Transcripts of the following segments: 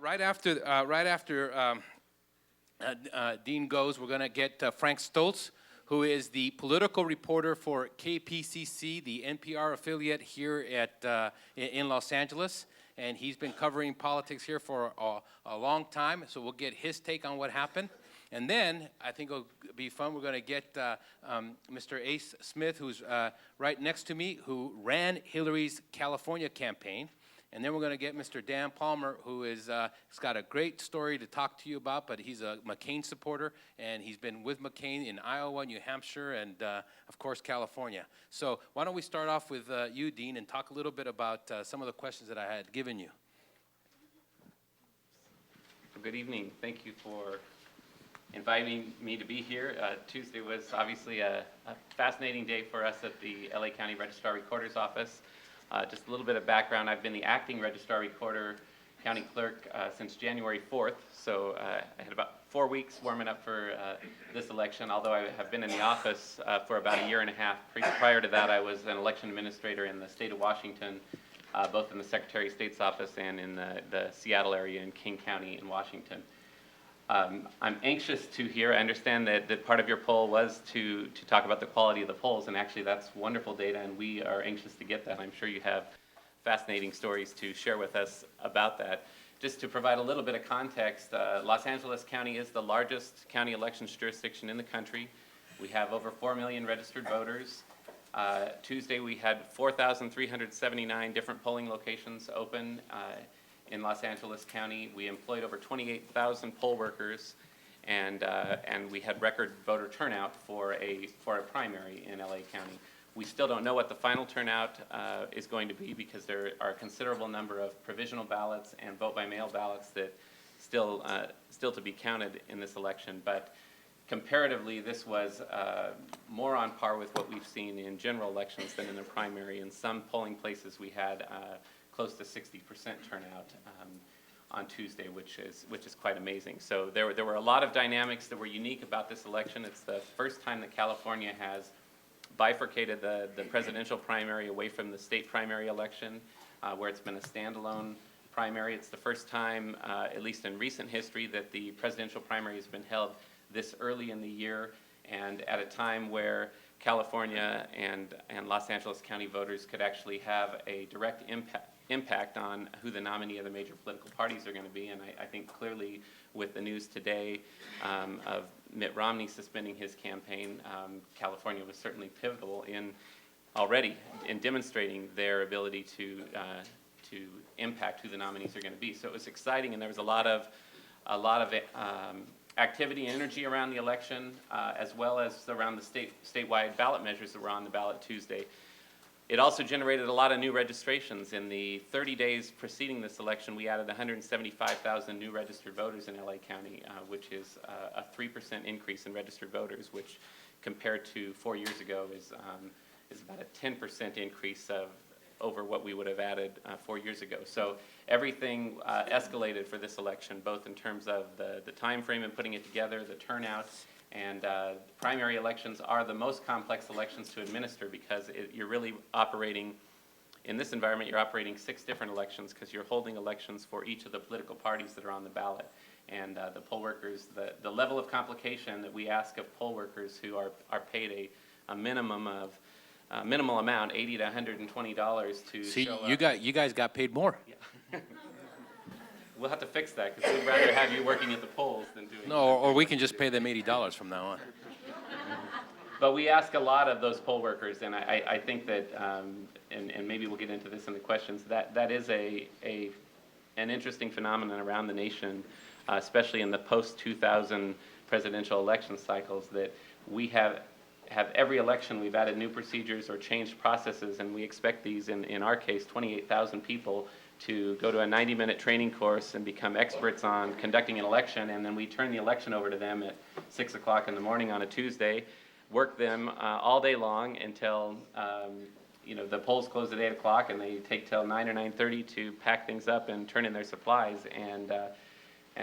Right after Dean goes, we're going to get Frank Stoltze, who is the political reporter for KPCC, the NPR affiliate here in Los Angeles. And he's been covering politics here for a long time, so we'll get his take on what happened. And then, I think it'll be fun, we're going to get Mr. Ace Smith, who's right next to me, who ran Hillary's California campaign. And then we're going to get Mr. Dan Palmer, who he's got a great story to talk to you about, but he's a McCain supporter, and he's been with McCain in Iowa, New Hampshire, and, of course, California. So why don't we start off with you, Dean, and talk a little bit about some of the questions that I had given you. Good evening. Thank you for inviting me to be here. Tuesday was obviously a fascinating day for us at the LA County Registrar Recorder's Office. Just a little bit of background, I've been the acting Registrar Recorder County Clerk since January 4th, so I had about 4 weeks warming up for this election, although I have been in the office for about a year and a half. Prior to that, I was an election administrator in the state of Washington, both in the Secretary of State's office and in the Seattle area in King County in Washington. I'm anxious to hear, I understand that part of your poll was to talk about the quality of the polls, and actually that's wonderful data, and we are anxious to get that. I'm sure you have fascinating stories to share with us about that. Just to provide a little bit of context, Los Angeles County is the largest county elections jurisdiction in the country. We have over 4 million registered voters. Tuesday we had 4,379 different polling locations open in Los Angeles County. We employed over 28,000 poll workers, and we had record voter turnout for a primary in LA County. We still don't know what the final turnout is going to be because there are a considerable number of provisional ballots and vote-by-mail ballots that still to be counted in this election. But comparatively, this was more on par with what we've seen in general elections than in the primary. In some polling places, we had close to 60% turnout on Tuesday, which is quite amazing. So there were a lot of dynamics that were unique about this election. It's the first time that California has bifurcated the presidential primary away from the state primary election, where it's been a standalone primary. It's the first time, at least in recent history, that the presidential primary has been held this early in the year and at a time where California and Los Angeles County voters could actually have a direct impact on who the nominee of the major political parties are going to be. And I think clearly with the news today of Mitt Romney suspending his campaign, California was certainly pivotal already in demonstrating their ability to impact who the nominees are going to be. So it was exciting, and there was a lot of activity and energy around the election, as well as around the statewide ballot measures that were on the ballot Tuesday. It also generated a lot of new registrations. In the 30 days preceding this election, we added 175,000 new registered voters in LA County, which is a 3% increase in registered voters, which compared to 4 years ago is about a 10% increase over what we would have added 4 years ago. So everything escalated for this election, both in terms of the time frame and putting it together, the turnout, and primary elections are the most complex elections to administer because you're really operating, in this environment, you're operating 6 different elections because you're holding elections for each of the political parties that are on the ballot. And the poll workers, the level of complication that we ask of poll workers who are paid a minimum of minimal amount, $80 to $120 to See, show up. you guys got paid more. Yeah. We'll have to fix that because we'd rather have you working at the polls than doing. No, or we can just pay them $80 from now on. But we ask a lot of those poll workers, and I think that, and maybe we'll get into this in the questions, that is an interesting phenomenon around the nation, especially in the post-2000 presidential election cycles, that we have every election we've added new procedures or changed processes, and we expect these, in our case, 28,000 people to go to a 90-minute training course and become experts on conducting an election, and then we turn the election over to them at 6 o'clock in the morning on a Tuesday, work them all day long until the polls close at 8 o'clock, and they take till 9 or 9:30 to pack things up and turn in their supplies, and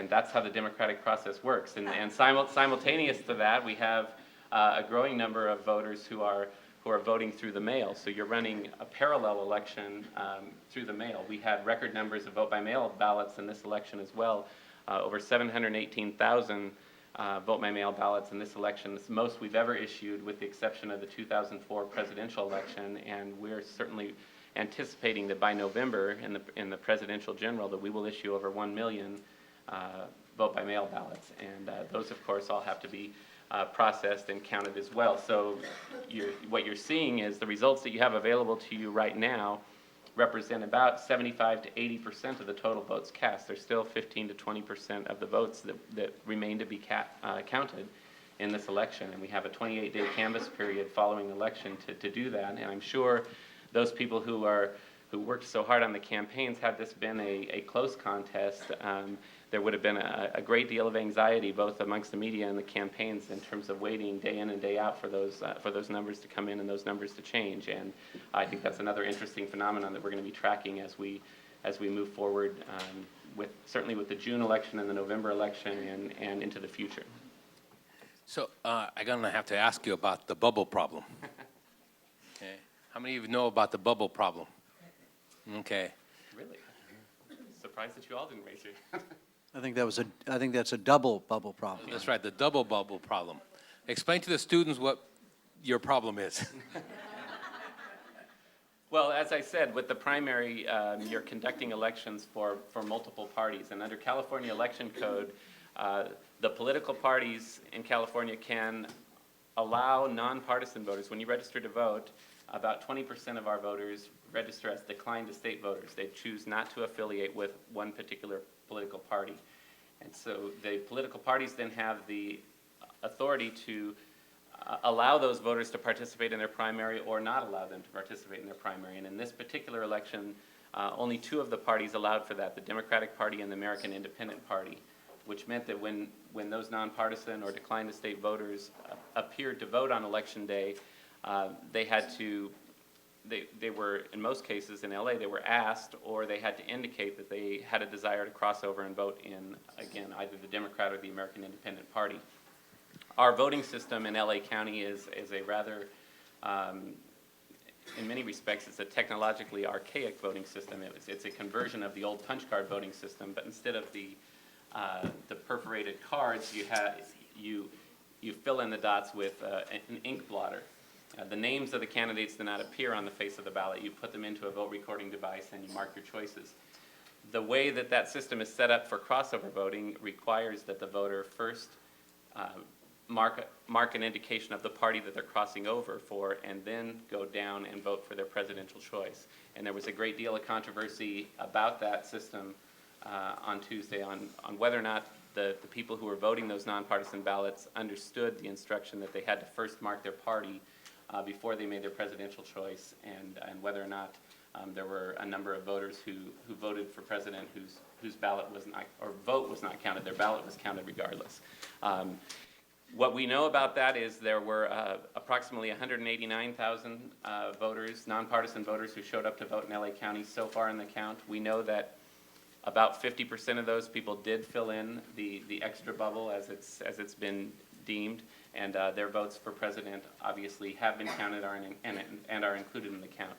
that's how the democratic process works. And simultaneous to that, we have a growing number of voters who are who are voting through the mail. So you're running a parallel election through the mail. We had record numbers of vote-by-mail ballots in this election as well, over 718,000 vote-by-mail ballots in this election. It's the most we've ever issued, with the exception of the 2004 presidential election, and we're certainly anticipating that by November, in the presidential general, that we will issue over 1 million vote-by-mail ballots, and those, of course, all have to be processed and counted as well. So what you're seeing is the results that you have available to you right now represent about 75 to 80% of the total votes cast. There's still 15 to 20% of the votes that remain to be counted in this election, and we have a 28-day canvass period following the election to do that. And I'm sure those people who worked so hard on the campaigns, had this been a close contest, there would have been a great deal of anxiety both amongst the media and the campaigns in terms of waiting day in and day out for those numbers to come in and those numbers to change. And I think that's another interesting phenomenon that we're going to be tracking as we move forward, certainly with the June election and the November election and into the future. So I'm going to have to ask you about the bubble problem. Okay. How many of you know about the bubble problem? Okay. Really? Surprised that you all didn't raise your hand. I think that's a double bubble problem. That's right, the double bubble problem. Explain to the students what your problem is. Well, as I said, with the primary, you're conducting elections for multiple parties. And under California Election Code, the political parties in California can allow nonpartisan voters. When you register to vote, about 20% of our voters register as declined to state voters. They choose not to affiliate with one particular political party. And so the political parties then have the authority to allow those voters to participate in their primary or not allow them to participate in their primary. And in this particular election, only two of the parties allowed for that, the Democratic Party and the American Independent Party, which meant that when those nonpartisan or declined to state voters appeared to vote on election day, they had to, they were, in most cases in LA, they were asked or they had to indicate that they had a desire to cross over and vote in, again, either the Democrat or the American Independent Party. Our voting system in LA County is a rather, in many respects, it's a technologically archaic voting system. It's a conversion of the old punch card voting system, but instead of the perforated cards, you fill in the dots with an ink blotter. The names of the candidates do not appear on the face of the ballot. You put them into a vote recording device and you mark your choices. The way that system is set up for crossover voting requires that the voter first mark an indication of the party that they're crossing over for, and then go down and vote for their presidential choice. And there was a great deal of controversy about that system on Tuesday on whether or not the people who were voting those nonpartisan ballots understood the instruction that they had to first mark their party before they made their presidential choice, and whether or not there were a number of voters who voted for president whose ballot was not, or vote was not counted. Their ballot was counted regardless. What we know about that is there were approximately 189,000 voters, nonpartisan voters, who showed up to vote in LA County so far in the count. We know that about 50% of those people did fill in the extra bubble, as it's been deemed, and their votes for president obviously have been counted and are included in the count.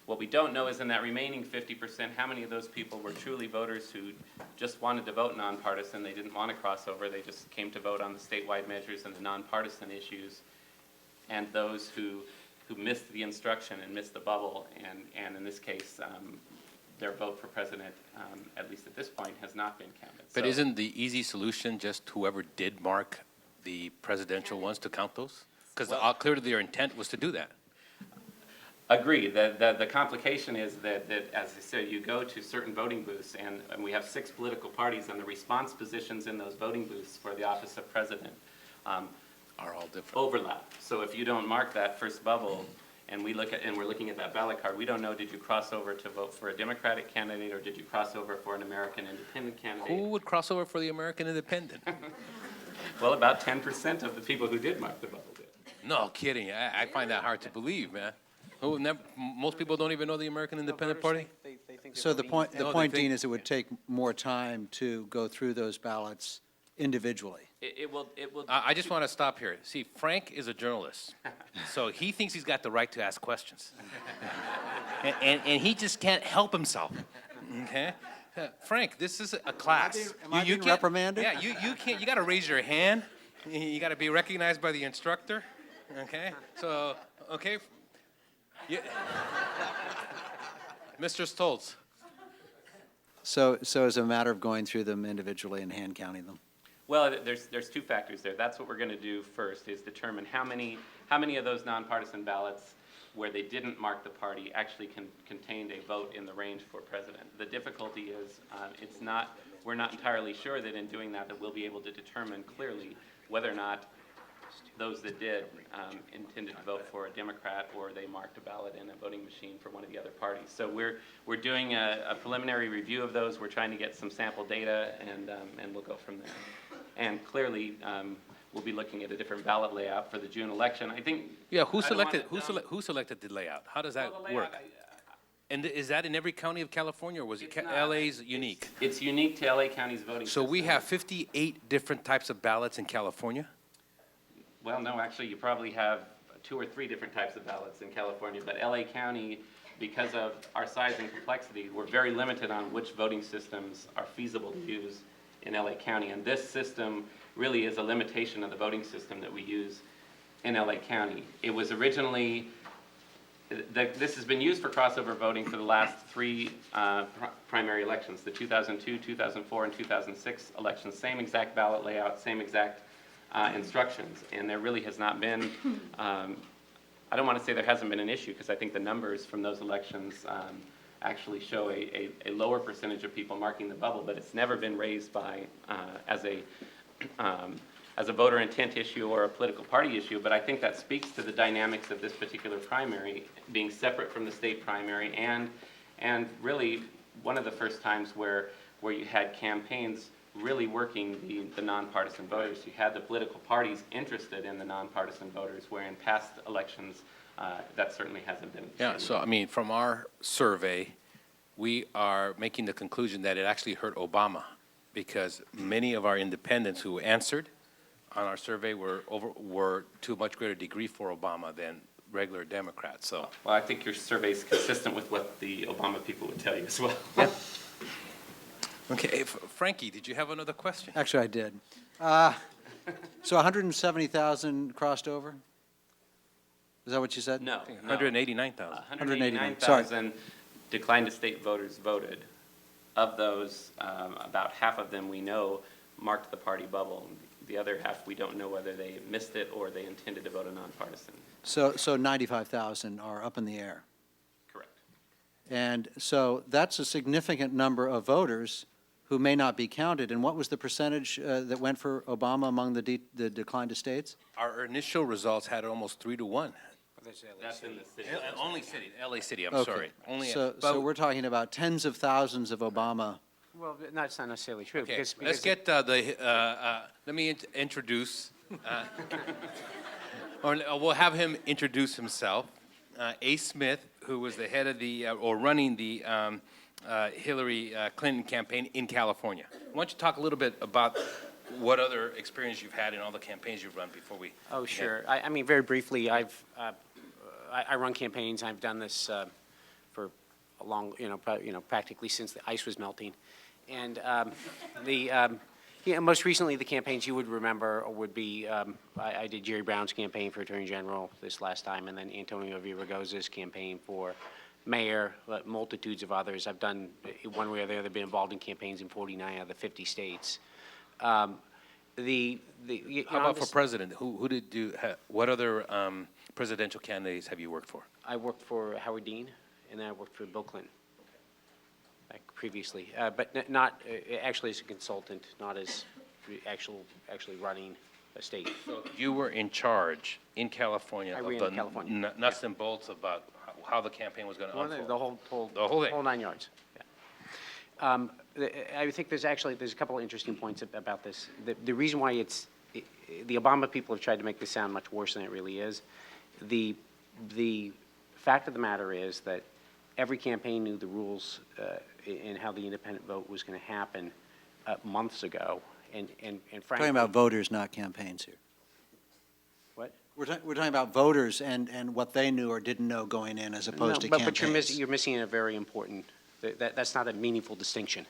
What we don't know is, in that remaining 50%, how many of those people were truly voters who just wanted to vote nonpartisan. They didn't want to cross over. They just came to vote on the statewide measures and the nonpartisan issues, and those who missed the instruction and missed the bubble, and in this case, their vote for president, at least at this point, has not been counted. But isn't the easy solution just whoever did mark the presidential ones to count those? Because clearly their intent was to do that. Agree. The complication is that, as I said, you go to certain voting booths, and we have 6 political parties, and the response positions in those voting booths for the office of president Are all different. overlap. So if you don't mark that first bubble, and we're looking at that ballot card, we don't know, did you cross over to vote for a Democratic candidate, or did you cross over for an American Independent candidate? Who would cross over for the American Independent? Well, about 10% of the people who did mark the bubble did. No kidding. I find that hard to believe, man. Most people don't even know the American Independent Party? So the point, No, they think- Dean, is it would take more time to go through those ballots individually. It will, I just want to stop here. See, Frank is a journalist, so he thinks he's got the right to ask questions. And he just can't help himself, okay? Frank, this is a class. Am I being can't- reprimanded? Yeah, you can't, you got to raise your hand. You got to be recognized by the instructor, okay? So, okay. You- Mr. Stoltze. So as a matter of going through them individually and hand counting them? well, there's two factors there. That's what we're going to do first, is determine how many of those nonpartisan ballots where they didn't mark the party actually contained a vote in the range for president. The difficulty is we're not entirely sure that in doing that we'll be able to determine clearly whether or not those that did intended to vote for a Democrat or they marked a ballot in a voting machine for one of the other parties. So we're doing a preliminary review of those. We're trying to get some sample data, and we'll go from there. And clearly, we'll be looking at a different ballot layout for the June election. I think. Yeah, who selected the layout? How does that Well, the layout, work? And is that in every county of California, or was it It's not. LA's unique? It's unique to LA County's voting So system. we have 58 different types of ballots in California? Well, no, actually, you probably have 2 or 3 different types of ballots in California, but LA County, because of our size and complexity, we're very limited on which voting systems are feasible to use in LA County. And this system really is a limitation of the voting system that we use in LA County. It was originally, this has been used for crossover voting for the last 3 primary elections, the 2002, 2004, and 2006 elections. Same exact ballot layout, same exact instructions, and there really has not been, I don't want to say there hasn't been an issue, because I think the numbers from those elections actually show a lower percentage of people marking the bubble, but it's never been raised by, as a voter intent issue or a political party issue. But I think that speaks to the dynamics of this particular primary being separate from the state primary, and really one of the first times where you had campaigns really working the nonpartisan voters. You had the political parties interested in the nonpartisan voters, where in past elections, that certainly hasn't been. Yeah, so I mean, from our survey, we are making the conclusion that it actually hurt Obama, because many of our independents who answered on our survey were to a much greater degree for Obama than regular Democrats, so. Well, I think your survey is consistent with what the Obama people would tell you as well. Yeah. Okay, Frankie, did you have another question? Actually, I did. So 170,000 crossed over? Is that what you said? No. 189,000. 189,000 declined to state voters voted. Of those, about half of them we know marked the party bubble. The other half, we don't know whether they missed it or they intended to vote a nonpartisan. So 95,000 are up in the air. Correct. And so that's a significant number of voters who may not be counted. And what was the percentage that went for Obama among the declined to states? Our initial results had almost 3 to 1. That's in the city. Only city, LA City, I'm Okay. sorry. Only. So we're talking about tens of thousands of Obama. Well, that's not necessarily true. Okay, Because let's get let me introduce, or we'll have him introduce himself. A. Smith, who was the head of the, or running the Hillary Clinton campaign in California. Why don't you talk a little bit about what other experience you've had in all the campaigns you've run before we. Oh, sure. I mean, very briefly, I run campaigns. I've done this for a long, practically since the ice was melting. And most recently, the campaigns you would remember would be, I did Jerry Brown's campaign for Attorney General this last time, and then Antonio Villaraigosa's campaign for mayor, multitudes of others. I've done, one way or the other, been involved in campaigns in 49 out of the 50 states. How about for president? Who did you, what other presidential candidates have you worked for? I worked for Howard Dean, and then I worked for Bill Clinton previously, but not actually as a consultant, not as actually running a state. So you were in charge in California I of ran the in California. nuts and bolts about how the campaign was going to unfold. The whole thing. whole 9 yards. Yeah. I think there's a couple of interesting points about this. The reason why the Obama people have tried to make this sound much worse than it really is. The fact of the matter is that every campaign knew the rules in how the independent vote was going to happen months ago, frankly. Talking about voters, not campaigns here. What? We're talking about voters and what they knew or didn't know going in as opposed to No, campaigns. but you're missing a very important, that's not a meaningful distinction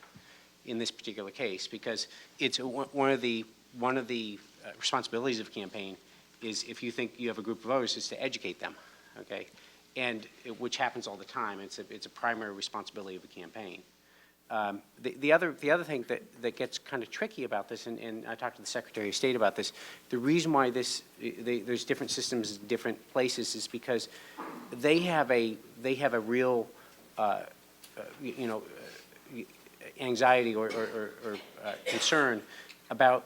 in this particular case, because it's one of the responsibilities of a campaign is, if you think you have a group of voters, is to educate them, okay? And which happens all the time. It's a primary responsibility of a campaign. The other thing that gets kind of tricky about this, and I talked to the Secretary of State about this, the reason why there's different systems in different places is because they have a real, anxiety or concern about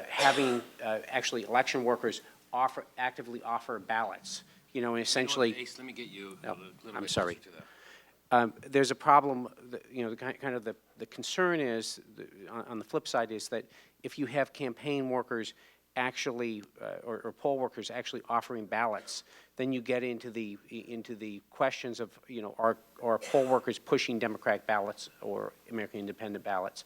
having actually election workers actively offer ballots, and essentially. Ace, let me get you a No, little I'm bit sorry. closer to that. There's a problem, the concern is, on the flip side, is that if you have campaign workers actually, or poll workers actually offering ballots, then you get into the questions of, are poll workers pushing Democratic ballots or American Independent ballots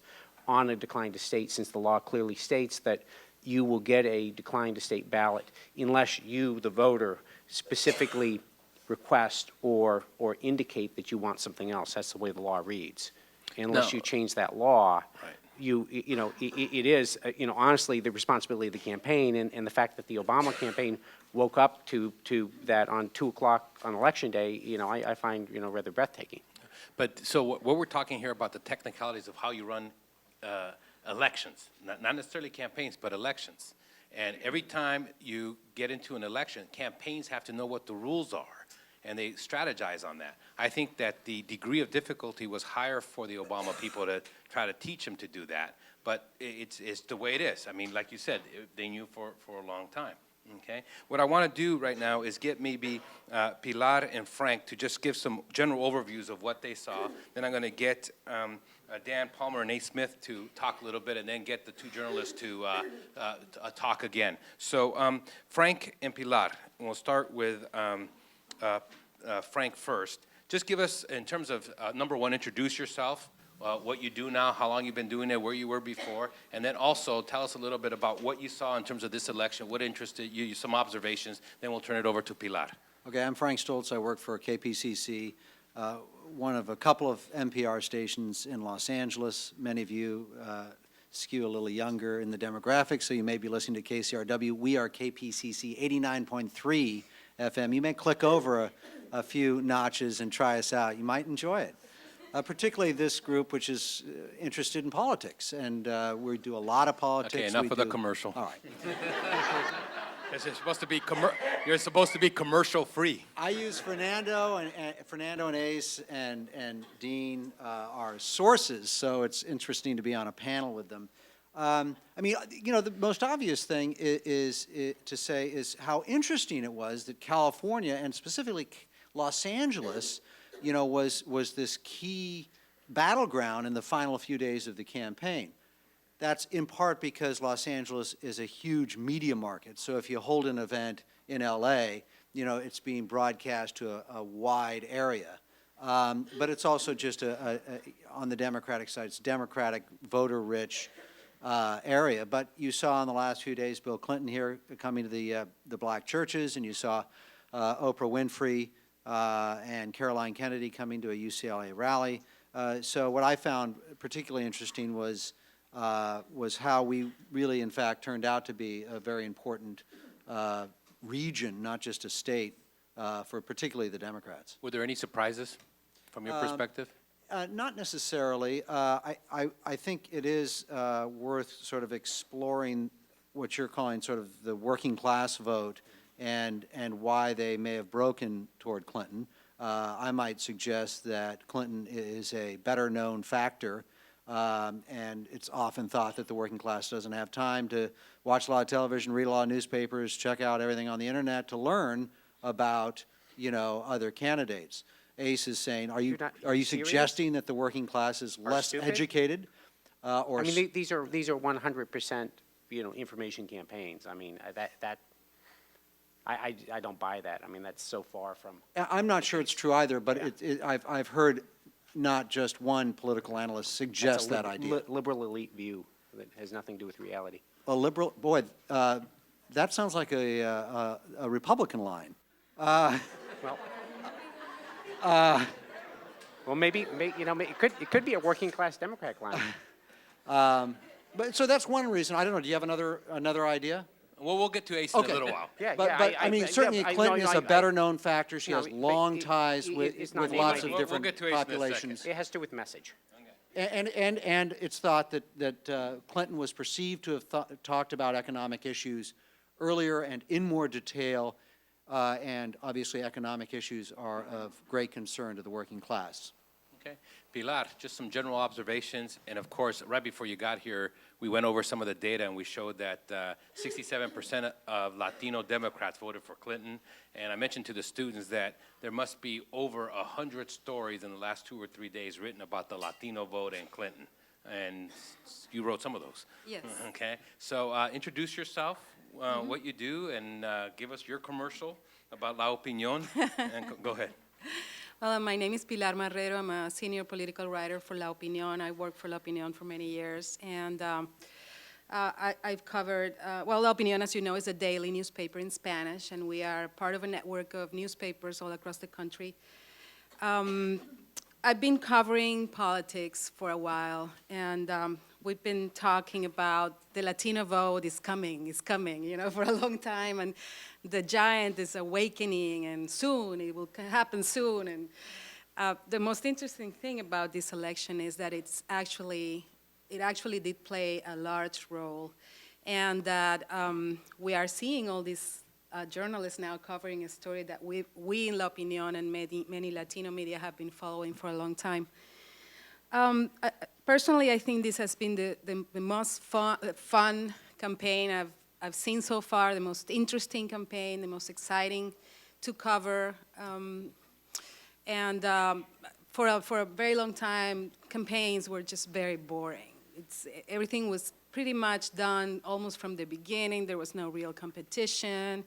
on a decline to state, since the law clearly states that you will get a decline to state ballot unless you, the voter, specifically request or indicate that you want something else. That's the way the law reads. Unless No. you change that law, Right. it is, honestly, the responsibility of the campaign, and the fact that the Obama campaign woke up to that on 2 o'clock on election day, I find, rather breathtaking. But so what we're talking here about the technicalities of how you run elections, not necessarily campaigns, but elections. And every time you get into an election, campaigns have to know what the rules are, and they strategize on that. I think that the degree of difficulty was higher for the Obama people to try to teach them to do that, but it's the way it is. I mean, like you said, they knew for a long time. Okay. What I want to do right now is get maybe Pilar and Frank to just give some general overviews of what they saw. Then I'm going to get Dan Palmer and Nate Smith to talk a little bit, and then get the two journalists to talk again. So Frank and Pilar, and we'll start with Frank first. Just give us, in terms of number one, introduce yourself. What you do now, how long you've been doing it, where you were before, and then also tell us a little bit about what you saw in terms of this election, what interested you, some observations, then we'll turn it over to Pilar. Okay, I'm Frank Stoltze. I work for KPCC, one of a couple of NPR stations in Los Angeles. Many of you skew a little younger in the demographics, so you may be listening to KCRW. We are KPCC 89.3 FM. You may click over a few notches and try us out. You might enjoy it. Particularly this group, which is interested in politics, and we do a lot of politics. Okay, enough of the commercial. All right. This is supposed to be you're supposed to be commercial free. I use Fernando and Ace and Dean are sources, so it's interesting to be on a panel with them. I mean, the most obvious thing is to say is how interesting it was that California, and specifically Los Angeles, was this key battleground in the final few days of the campaign. That's in part because Los Angeles is a huge media market. So if you hold an event in LA, it's being broadcast to a wide area. But it's also just on the Democratic side, it's Democratic, voter-rich area. But you saw in the last few days Bill Clinton here coming to the black churches, and you saw Oprah Winfrey and Caroline Kennedy coming to a UCLA rally. So what I found particularly interesting was how we really, in fact, turned out to be a very important region, not just a state, for particularly the Democrats. Were there any surprises from your perspective? Not necessarily. I think it is worth sort of exploring what you're calling sort of the working class vote, and why they may have broken toward Clinton. I might suggest that Clinton is a better known factor, and it's often thought that the working class doesn't have time to watch a lot of television, read a lot of newspapers, check out everything on the internet to learn about, other candidates. Ace is saying, are you serious? suggesting that the working class is less stupid? educated? Or I mean, these are 100%, information campaigns. I mean, I don't buy that. I mean, that's so far from. I'm not sure it's true either, but I've heard not just one political analyst suggest that idea. Liberal elite view. that has nothing to do with reality. A liberal, boy, that sounds like a Republican line. Well, well, maybe you know, it could be a working class Democrat line. But, so that's one reason. I don't know, do you have another idea? Well, we'll get to Ace in a little while. Yeah, But, I mean, certainly Clinton is a better-known factor. She No, has but long ties with it's not lots named of like- We'll different get to Ace in a second. populations. It has to do with message. And it's thought that Clinton was perceived to have talked about economic issues earlier and in more detail, and obviously economic issues are of great concern to the working class. Okay. Pilar, just some general observations. And of course, right before you got here, we went over some of the data and we showed that 67% of Latino Democrats voted for Clinton. And I mentioned to the students that there must be over 100 stories in the last 2 or 3 days written about the Latino vote and Clinton. And you wrote some of those. Yes. Okay. So introduce yourself, what you do, and give us your commercial about La Opinión. And go ahead. Well, my name is Pilar Marrero. I'm a senior political writer for La Opinión. I worked for La Opinión for many years, and I've covered, well, La Opinión, as you know, is a daily newspaper in Spanish, and we are part of a network of newspapers all across the country. I've been covering politics for a while, and we've been talking about the Latino vote is coming, you know, for a long time, and the giant is awakening, and soon, it will happen soon. And the most interesting thing about this election is that it actually did play a large role, and that we are seeing all these journalists now covering a story that we in La Opinión and many Latino media have been following for a long time. Personally, I think this has been the most fun campaign I've seen so far, the most interesting campaign, the most exciting to cover. For a very long time, campaigns were just very boring. Everything was pretty much done almost from the beginning. There was no real competition.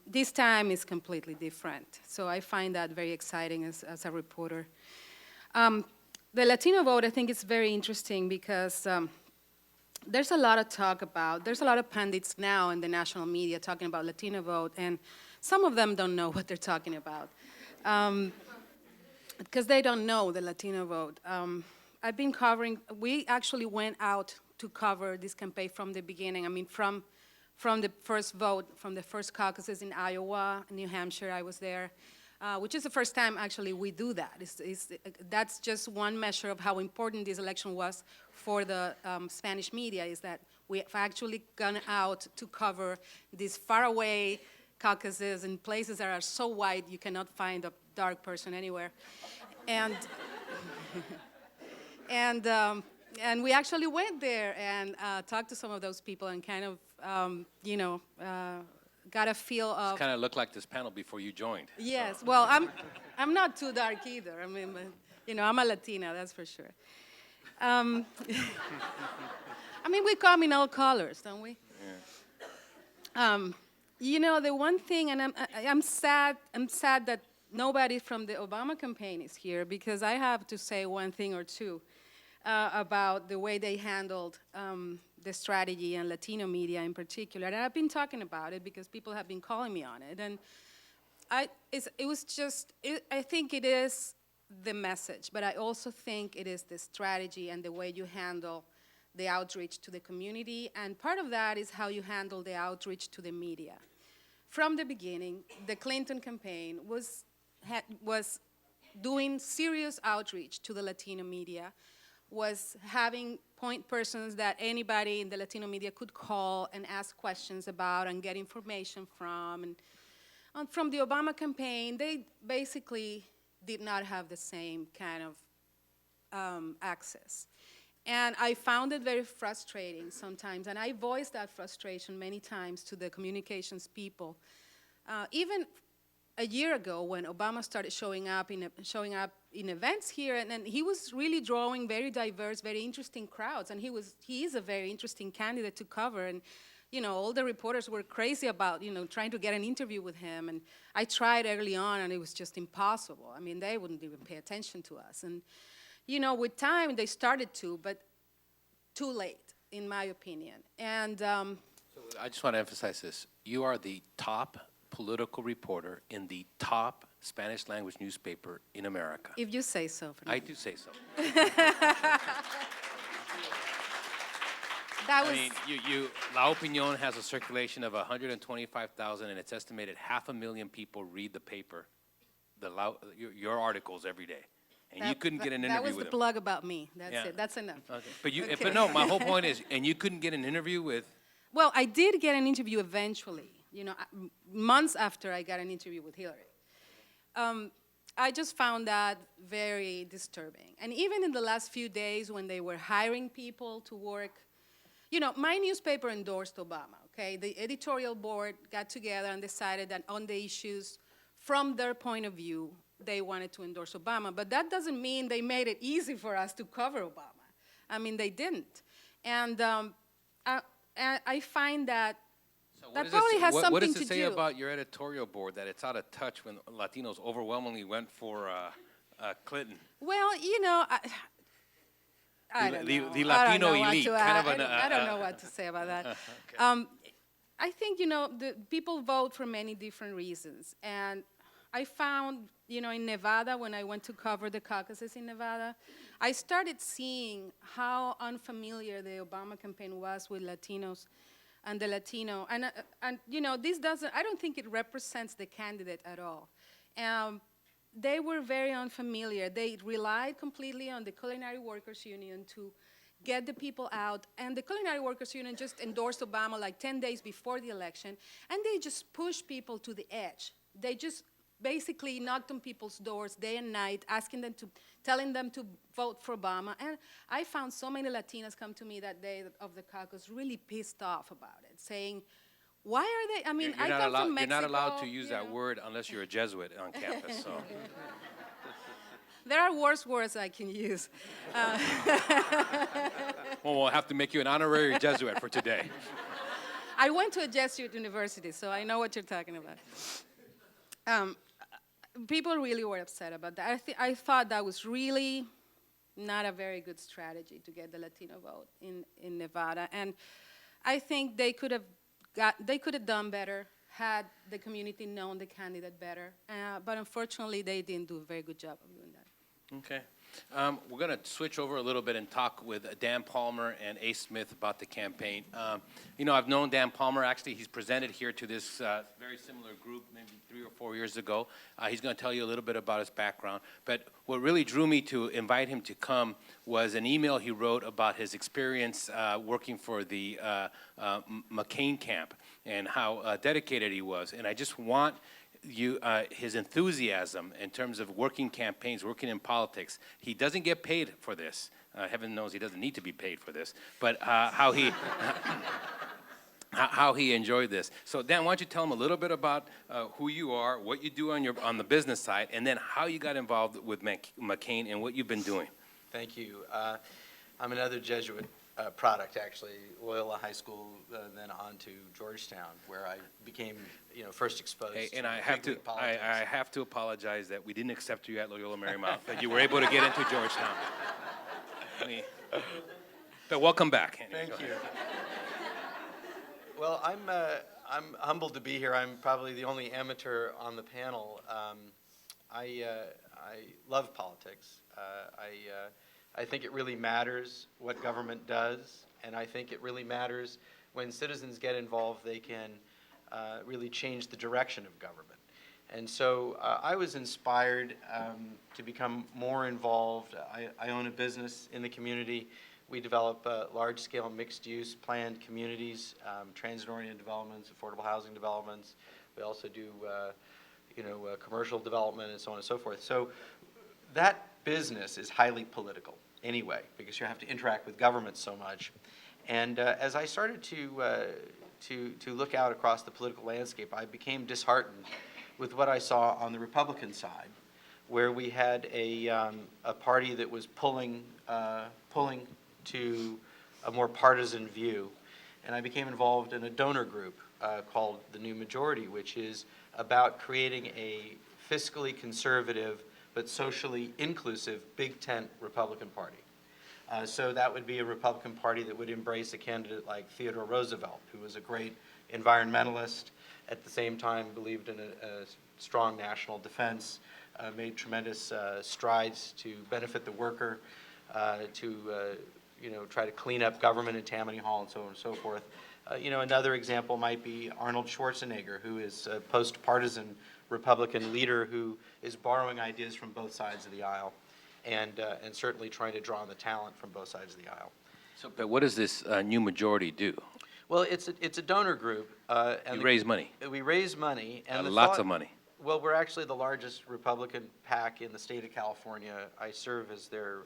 This time is completely different. So I find that very exciting as a reporter. The Latino vote, I think, is very interesting because there's a lot of talk about, there's a lot of pundits now in the national media talking about Latino vote, and some of them don't know what they're talking about because they don't know the Latino vote. I've been covering, we actually went out to cover this campaign from the beginning. I mean, from the first vote, from the first caucuses in Iowa, New Hampshire, I was there, which is the first time actually we do that. That's just one measure of how important this election was for the Spanish media, is that we have actually gone out to cover these faraway caucuses in places that are so wide you cannot find a dark person anywhere. And and we actually went there and talked to some of those people and kind of, got a feel of. It kind of looked like this panel before you joined. Yes, well, I'm not too dark either. I mean, I'm a Latina, that's for sure. I mean, we come in all colors, don't we? Yeah. The one thing, and I'm sad that nobody from the Obama campaign is here, because I have to say one thing or two about the way they handled the strategy and Latino media in particular. And I've been talking about it because people have been calling me on it. And I think it is the message, but I also think it is the strategy and the way you handle the outreach to the community. And part of that is how you handle the outreach to the media. From the beginning, the Clinton campaign was doing serious outreach to the Latino media, was having point persons that anybody in the Latino media could call and ask questions about and get information from. And from the Obama campaign, they basically did not have the same kind of access. And I found it very frustrating sometimes, and I voiced that frustration many times to the communications people. Even a year ago, when Obama started showing up in events here, and he was really drawing very diverse, very interesting crowds, and he is a very interesting candidate to cover, and all the reporters were crazy about trying to get an interview with him, and I tried early on, and it was just impossible. I mean, they wouldn't even pay attention to us, and with time they started to, but too late, in my opinion. And I just want to emphasize this. You are the top political reporter in the top Spanish language newspaper in America. if you say so, Fernando. I do say so. That I was, mean, La Opinión has a circulation of 125,000, and it's estimated 500,000 people read the paper, your articles every day. And you couldn't get an that interview was with the them. plug about me. That's Yeah. it. That's enough. Okay. But no, my whole point is, and you couldn't get an interview with, Well, I did get an interview eventually, months after I got an interview with Hillary. I just found that very disturbing. And even in the last few days when they were hiring people to work, my newspaper endorsed Obama, okay? The editorial board got together and decided that on the issues, from their point of view, they wanted to endorse Obama. But that doesn't mean they made it easy for us to cover Obama. I mean, they didn't. And I find that that probably has something to do. what does it say about your editorial board that it's out of touch when Latinos overwhelmingly went for Clinton? Well, I don't know. The Latino elite, I don't know what to say about that. Okay. I think, the people vote for many different reasons. And I found, in Nevada, when I went to cover the caucuses in Nevada, I started seeing how unfamiliar the Obama campaign was with Latinos and the Latino. And this doesn't, I don't think it represents the candidate at all. They were very unfamiliar. They relied completely on the Culinary Workers Union to get the people out. And the Culinary Workers Union just endorsed Obama like 10 days before the election. And they just pushed people to the edge. They just basically knocked on people's doors day and night, telling them to vote for Obama. And I found so many Latinas come to me that day of the caucus really pissed off about it, saying, why are they, I mean, I come from Mexico. You're not allowed to use that word unless you're a Jesuit on campus, so. There are worse words I can use. Well, we'll have to make you an honorary Jesuit for today. I went to a Jesuit university, so I know what you're talking about. People really were upset about that. I thought that was really not a very good strategy to get the Latino vote in Nevada. And I think they could have done better had the community known the candidate better. But unfortunately, they didn't do a very good job of doing that. Okay. We're going to switch over a little bit and talk with Dan Palmer and Ace Smith about the campaign. I've known Dan Palmer. Actually, he's presented here to this very similar group maybe 3 or 4 years ago. He's going to tell you a little bit about his background. But what really drew me to invite him to come was an email he wrote about his experience working for the McCain camp and how dedicated he was. And I just want his enthusiasm in terms of working campaigns, working in politics. He doesn't get paid for this. Heaven knows he doesn't need to be paid for this. But how he enjoyed this. So Dan, why don't you tell him a little bit about who you are, what you do on the business side, and then how you got involved with McCain and what you've been doing. Thank you. I'm another Jesuit product, actually, Loyola High School, then on to Georgetown, where I became, first exposed Hey, to and I have Greek to politics. I have to apologize that we didn't accept you at Loyola Marymount, but you were able to get into Georgetown. But welcome back. Thank you. Well, I'm humbled to be here. I'm probably the only amateur on the panel. I love politics. I think it really matters what government does, and I think it really matters when citizens get involved, they can really change the direction of government. And so I was inspired to become more involved. I own a business in the community. We develop large-scale mixed-use planned communities, transit-oriented developments, affordable housing developments. We also do, commercial development and so on and so forth. So that business is highly political anyway, because you have to interact with government so much. And as I started to look out across the political landscape, I became disheartened with what I saw on the Republican side, where we had a party that was pulling to a more partisan view. And I became involved in a donor group called the New Majority, which is about creating a fiscally conservative but socially inclusive big tent Republican Party. So that would be a Republican Party that would embrace a candidate like Theodore Roosevelt, who was a great environmentalist, at the same time believed in a strong national defense, made tremendous strides to benefit the worker, to try to clean up government in Tammany Hall and so on and so forth. Another example might be Arnold Schwarzenegger, who is a post-partisan Republican leader who is borrowing ideas from both sides of the aisle and certainly trying to draw on the talent from both sides of the aisle. So, but what does this new majority do? Well, it's a donor group. You raise money, We raise money. And the lots thought- of money. Well, we're actually the largest Republican PAC in the state of California. I serve as their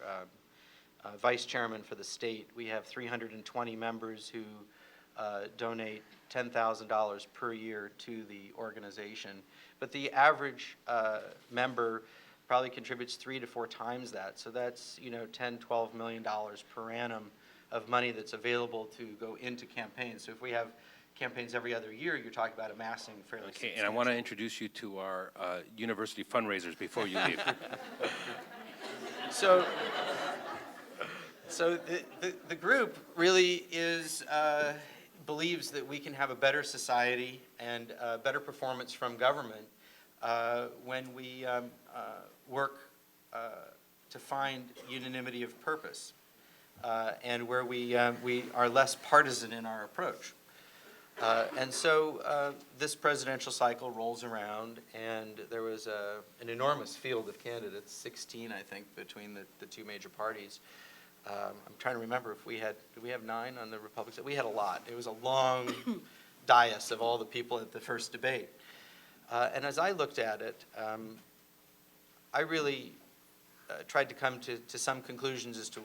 vice chairman for the state. We have 320 members who donate $10,000 per year to the organization. But the average member probably contributes 3 to 4 times that. So that's, $10, $12 million per annum of money that's available to go into campaigns. So if we have campaigns every other year, you're talking about amassing fairly Okay, and I want to introduce you to our university fundraisers before you leave. So the group really believes that we can have a better society and better performance from government when we work to find unanimity of purpose and where we are less partisan in our approach. And so this presidential cycle rolls around, and there was an enormous field of candidates, 16, I think, between the two major parties. I'm trying to remember if did we have 9 on the Republican side? We had a lot. It was a long dais of all the people at the first debate. And as I looked at it, I really tried to come to some conclusions as to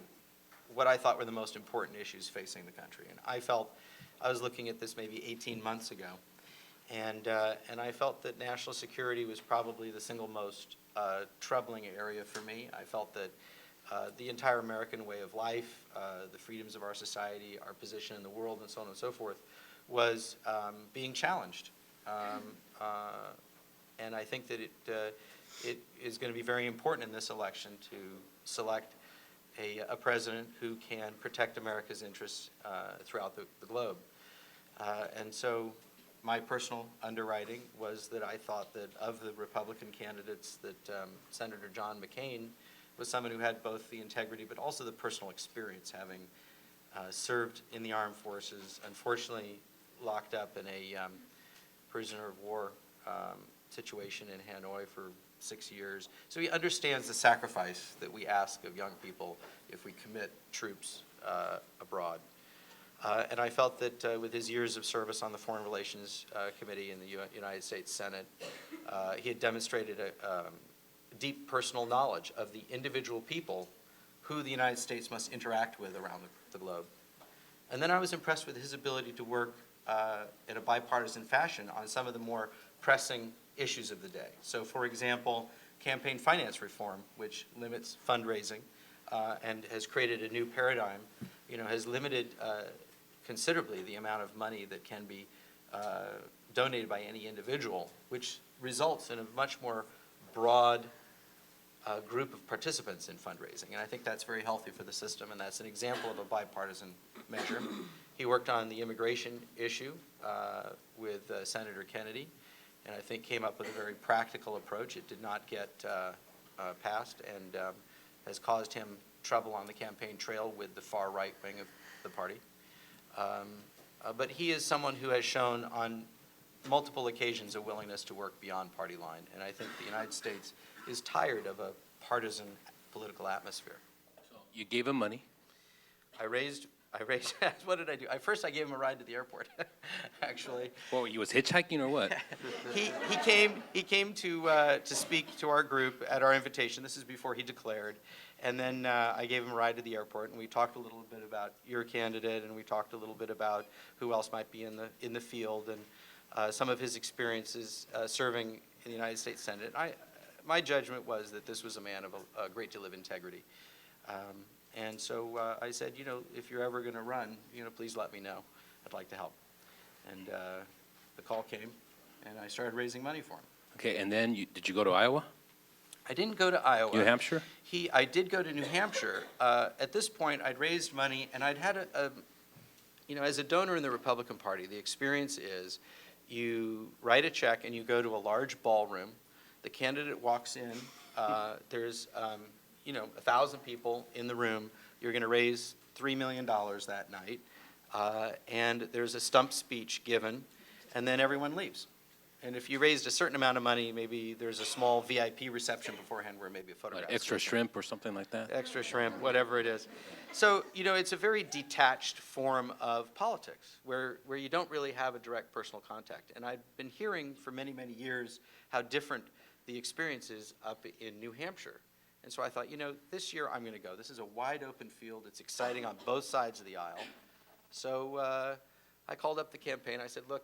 what I thought were the most important issues facing the country. And I felt, I was looking at this maybe 18 months ago, and I felt that national security was probably the single most troubling area for me. I felt that the entire American way of life, the freedoms of our society, our position in the world, and so on and so forth, was being challenged. And I think that it is going to be very important in this election to select a president who can protect America's interests throughout the globe. And so my personal underwriting was that I thought that of the Republican candidates that Senator John McCain was someone who had both the integrity but also the personal experience, having served in the armed forces, unfortunately locked up in a prisoner of war situation in Hanoi for 6 years. So he understands the sacrifice that we ask of young people if we commit troops abroad. And I felt that with his years of service on the Foreign Relations Committee in the United States Senate, he had demonstrated a deep personal knowledge of the individual people who the United States must interact with around the globe. And then I was impressed with his ability to work in a bipartisan fashion on some of the more pressing issues of the day. So, for example, campaign finance reform, which limits fundraising and has created a new paradigm, has limited considerably the amount of money that can be donated by any individual, which results in a much more broad group of participants in fundraising. And I think that's very healthy for the system, and that's an example of a bipartisan measure. He worked on the immigration issue with Senator Kennedy, and I think came up with a very practical approach. It did not get passed and has caused him trouble on the campaign trail with the far right wing of the party. But he is someone who has shown on multiple occasions a willingness to work beyond party line, and I think the United States is tired of a partisan political atmosphere. You gave him money. I raised, what did I do? First I gave him a ride to the airport, actually. Well, he was hitchhiking or what? He came to speak to our group at our invitation. This is before he declared. And then I gave him a ride to the airport, and we talked a little bit about your candidate, and we talked a little bit about who else might be in the field, and some of his experiences serving in the United States Senate. My judgment was that this was a man of a great deal of integrity. And so I said, if you're ever going to run, please let me know. I'd like to help. And the call came, and I started raising money for him. Okay, and then did you go to Iowa? I didn't go to Iowa. New Hampshire? I did go to New Hampshire. At this point, I'd raised money, and I'd had as a donor in the Republican Party, the experience is you write a check and you go to a large ballroom. The candidate walks in. There's 1,000 people in the room. You're going to raise $3 million that night, and there's a stump speech given, and then everyone leaves. And if you raised a certain amount of money, maybe there's a small VIP reception beforehand where maybe a photograph. Like extra shrimp or something like that? Extra shrimp, whatever it is. So, it's a very detached form of politics where you don't really have a direct personal contact. And I've been hearing for many, many years how different the experience is up in New Hampshire. And so I thought, this year I'm going to go. This is a wide open field. It's exciting on both sides of the aisle. So I called up the campaign. I said, look,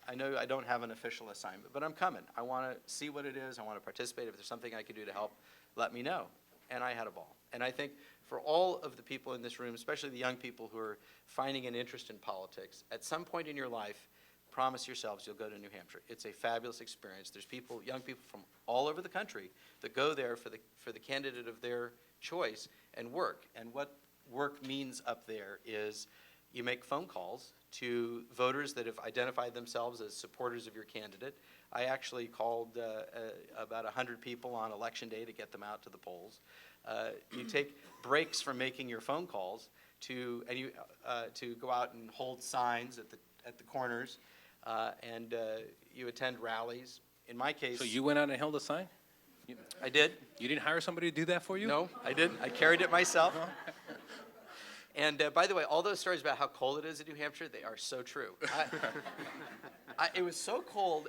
I know I don't have an official assignment, but I'm coming. I want to see what it is. I want to participate. If there's something I can do to help, let me know. And I had a ball. And I think for all of the people in this room, especially the young people who are finding an interest in politics, at some point in your life, promise yourselves you'll go to New Hampshire. It's a fabulous experience. There's young people from all over the country that go there for the candidate of their choice and work. And what work means up there is you make phone calls to voters that have identified themselves as supporters of your candidate. I actually called about 100 people on Election Day to get them out to the polls. You take breaks from making your phone calls to go out and hold signs at the corners, and you attend rallies. In my case, So you went out and held a sign? I did. You didn't hire somebody to do that for you? No, I didn't. I carried it myself. And by the way, all those stories about how cold it is in New Hampshire, they are so true. It was so cold,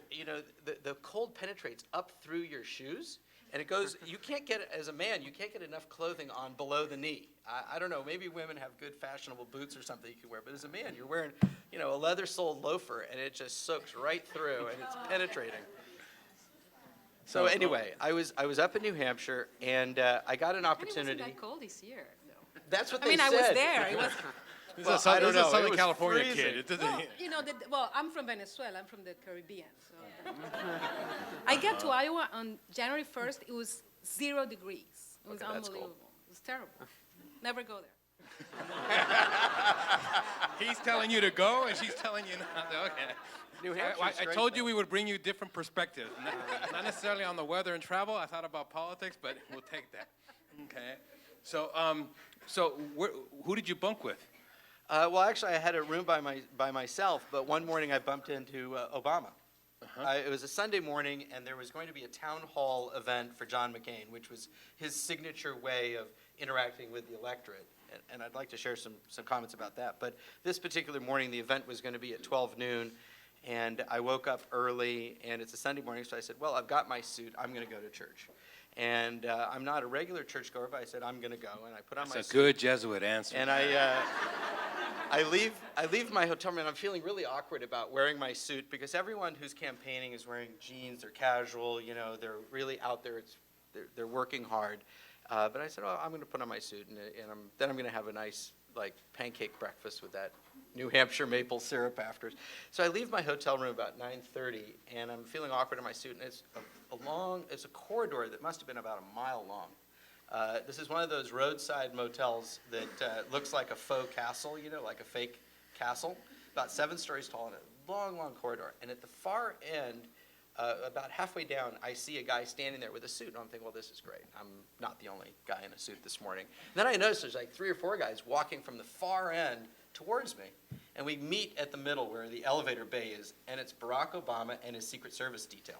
the cold penetrates up through your shoes, and it goes, you can't get, as a man, you can't get enough clothing on below the knee. I don't know, maybe women have good fashionable boots or something you can wear, but as a man, you're wearing, a leather-soled loafer, and it just soaks right through, and it's penetrating. So anyway, I was up in New Hampshire, and I got an opportunity. It wasn't that cold this year, though. That's what I they mean, said. I was there. It was. I don't know. This is a It Southern was California freezing. kid. I'm from Venezuela. I'm from the Caribbean. So I got to Iowa on January 1st. It was 0 degrees. It was Okay, that's cold. unbelievable. It was terrible. Never go there. He's telling you to go, and she's telling you not to. Okay. New Hampshire's I great, told though. you we would bring you different perspectives. Not necessarily on the weather and travel. I thought about politics, but we'll take that. Okay. So, who did you bunk with? Well, actually, I had a room by myself, but one morning I bumped into Obama. It was a Sunday morning, and there was going to be a town hall event for John McCain, which was his signature way of interacting with the electorate. And I'd like to share some comments about that. But this particular morning, the event was going to be at 12 noon, and I woke up early, and it's a Sunday morning, so I said, well, I've got my suit. I'm going to go to church. And I'm not a regular churchgoer, but I said, I'm going to go. And I put on my That's a suit. good Jesuit answer. And I leave my hotel room, and I'm feeling really awkward about wearing my suit because everyone who's campaigning is wearing jeans, they're casual, they're really out there, they're working hard. But I said, oh, I'm going to put on my suit, and then I'm going to have a nice, pancake breakfast with that New Hampshire maple syrup after. So I leave my hotel room about 9:30, and I'm feeling awkward in my suit, and it's a corridor that must have been about a mile long. This is one of those roadside motels that looks like a faux castle, like a fake castle, about 7 stories tall, and a long, long corridor. And at the far end, about halfway down, I see a guy standing there with a suit, and I'm thinking, well, this is great. I'm not the only guy in a suit this morning. And then I notice there's 3 or 4 guys walking from the far end towards me, and we meet at the middle where the elevator bay is, and it's Barack Obama and his Secret Service detail.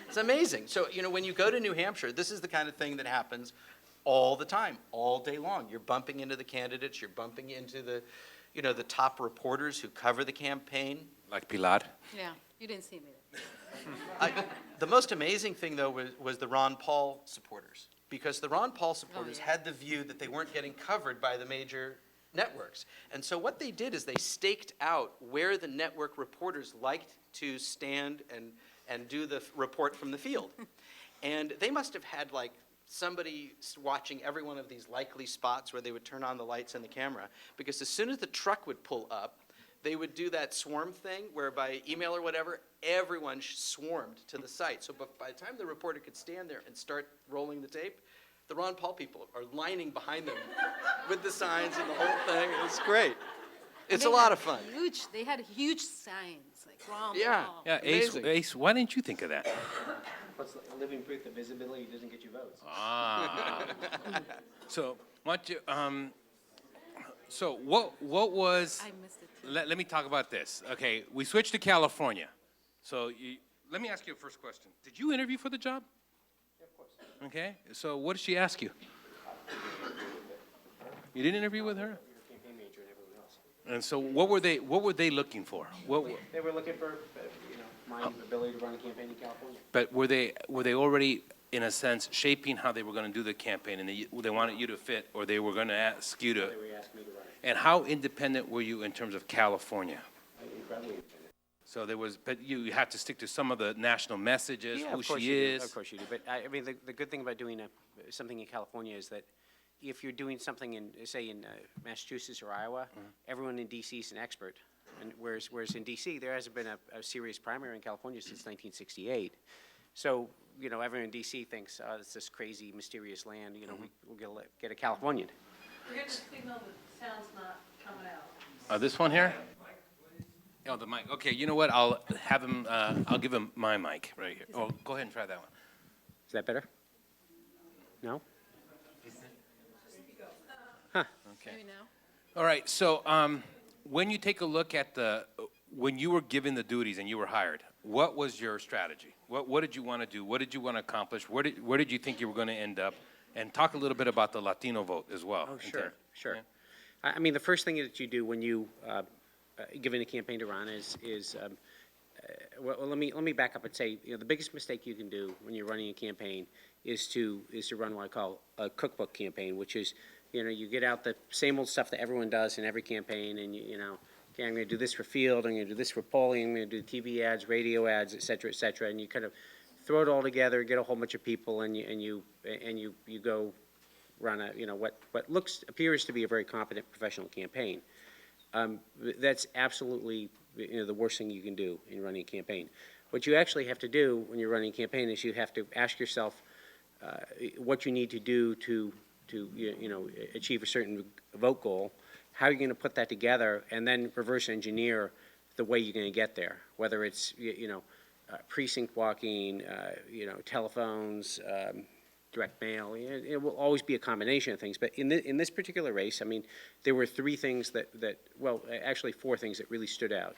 It's amazing. So, when you go to New Hampshire, this is the kind of thing that happens all the time, all day long. You're bumping into the candidates, you're bumping into the top reporters who cover the campaign. Like Pilar. Yeah, you didn't see me there. The most amazing thing, though, was the Ron Paul supporters, because the Ron Paul supporters had the view that they weren't getting covered by the major networks. And so what they did is they staked out where the network reporters liked to stand and do the report from the field. And they must have had somebody watching every one of these likely spots where they would turn on the lights and the camera, because as soon as the truck would pull up, they would do that swarm thing where by email or whatever, everyone swarmed to the site. So by the time the reporter could stand there and start rolling the tape, the Ron Paul people are lining behind them with the signs and the whole thing. It's great. It's a lot of fun. They had huge signs, like Ron Yeah. Paul. Yeah, Ace, Amazing. Ace, why didn't you think of that? What's the living proof that visibility doesn't get you votes? So, why don't you, so what was, I missed it too. let me talk about this. Okay, we switched to California. So let me ask you a first question. Did you interview for the job? Of course. Okay, so what did she ask you? You didn't interview with her? Campaign manager and everyone else. And so what were they looking for? They were looking for, my ability to run a campaign in California. But were they already, in a sense, shaping how they were going to do the campaign, and they wanted you to fit, or they were going to ask you to? They were asking me to run it. And how independent were you in terms of California? Incredibly independent. So there was, but you have to stick to some of the national messages, Yeah, who of course she you do. is. Of course you do. But I mean, the good thing about doing something in California is that if you're doing something in, say, in Massachusetts or Iowa, everyone in D.C. is an expert. And whereas in D.C., there hasn't been a serious primary in California since 1968. So, everyone in D.C. thinks, oh, it's this crazy, mysterious land, we'll get a Californian. We're getting a signal that sound's not coming out. This one here? Oh, the mic. Okay, you know what? I'll have him, I'll give him my mic right here. Oh, go ahead and try that one. Is that better? No? Maybe now? All right, so when you take a look at when you were given the duties and you were hired, what was your strategy? What did you want to do? What did you want to accomplish? Where did you think you were going to end up? And talk a little bit about the Latino vote as well. Oh, sure. Yeah. I mean, the first thing that you do when you given a campaign to run is well, let me back up and say, the biggest mistake you can do when you're running a campaign is to run what I call a cookbook campaign, which is, you get out the same old stuff that everyone does in every campaign, and okay, I'm going to do this for field, I'm going to do this for polling, I'm going to do TV ads, radio ads, et cetera, and you kind of throw it all together, get a whole bunch of people, and you go run what appears to be a very competent professional campaign. That's absolutely the worst thing you can do in running a campaign. What you actually have to do when you're running a campaign is you have to ask yourself what you need to do to achieve a certain vote goal, how you're going to put that together, and then reverse engineer the way you're going to get there, whether it's precinct walking, telephones, direct mail. It will always be a combination of things. But in this particular race, I mean, there were three things actually four things that really stood out.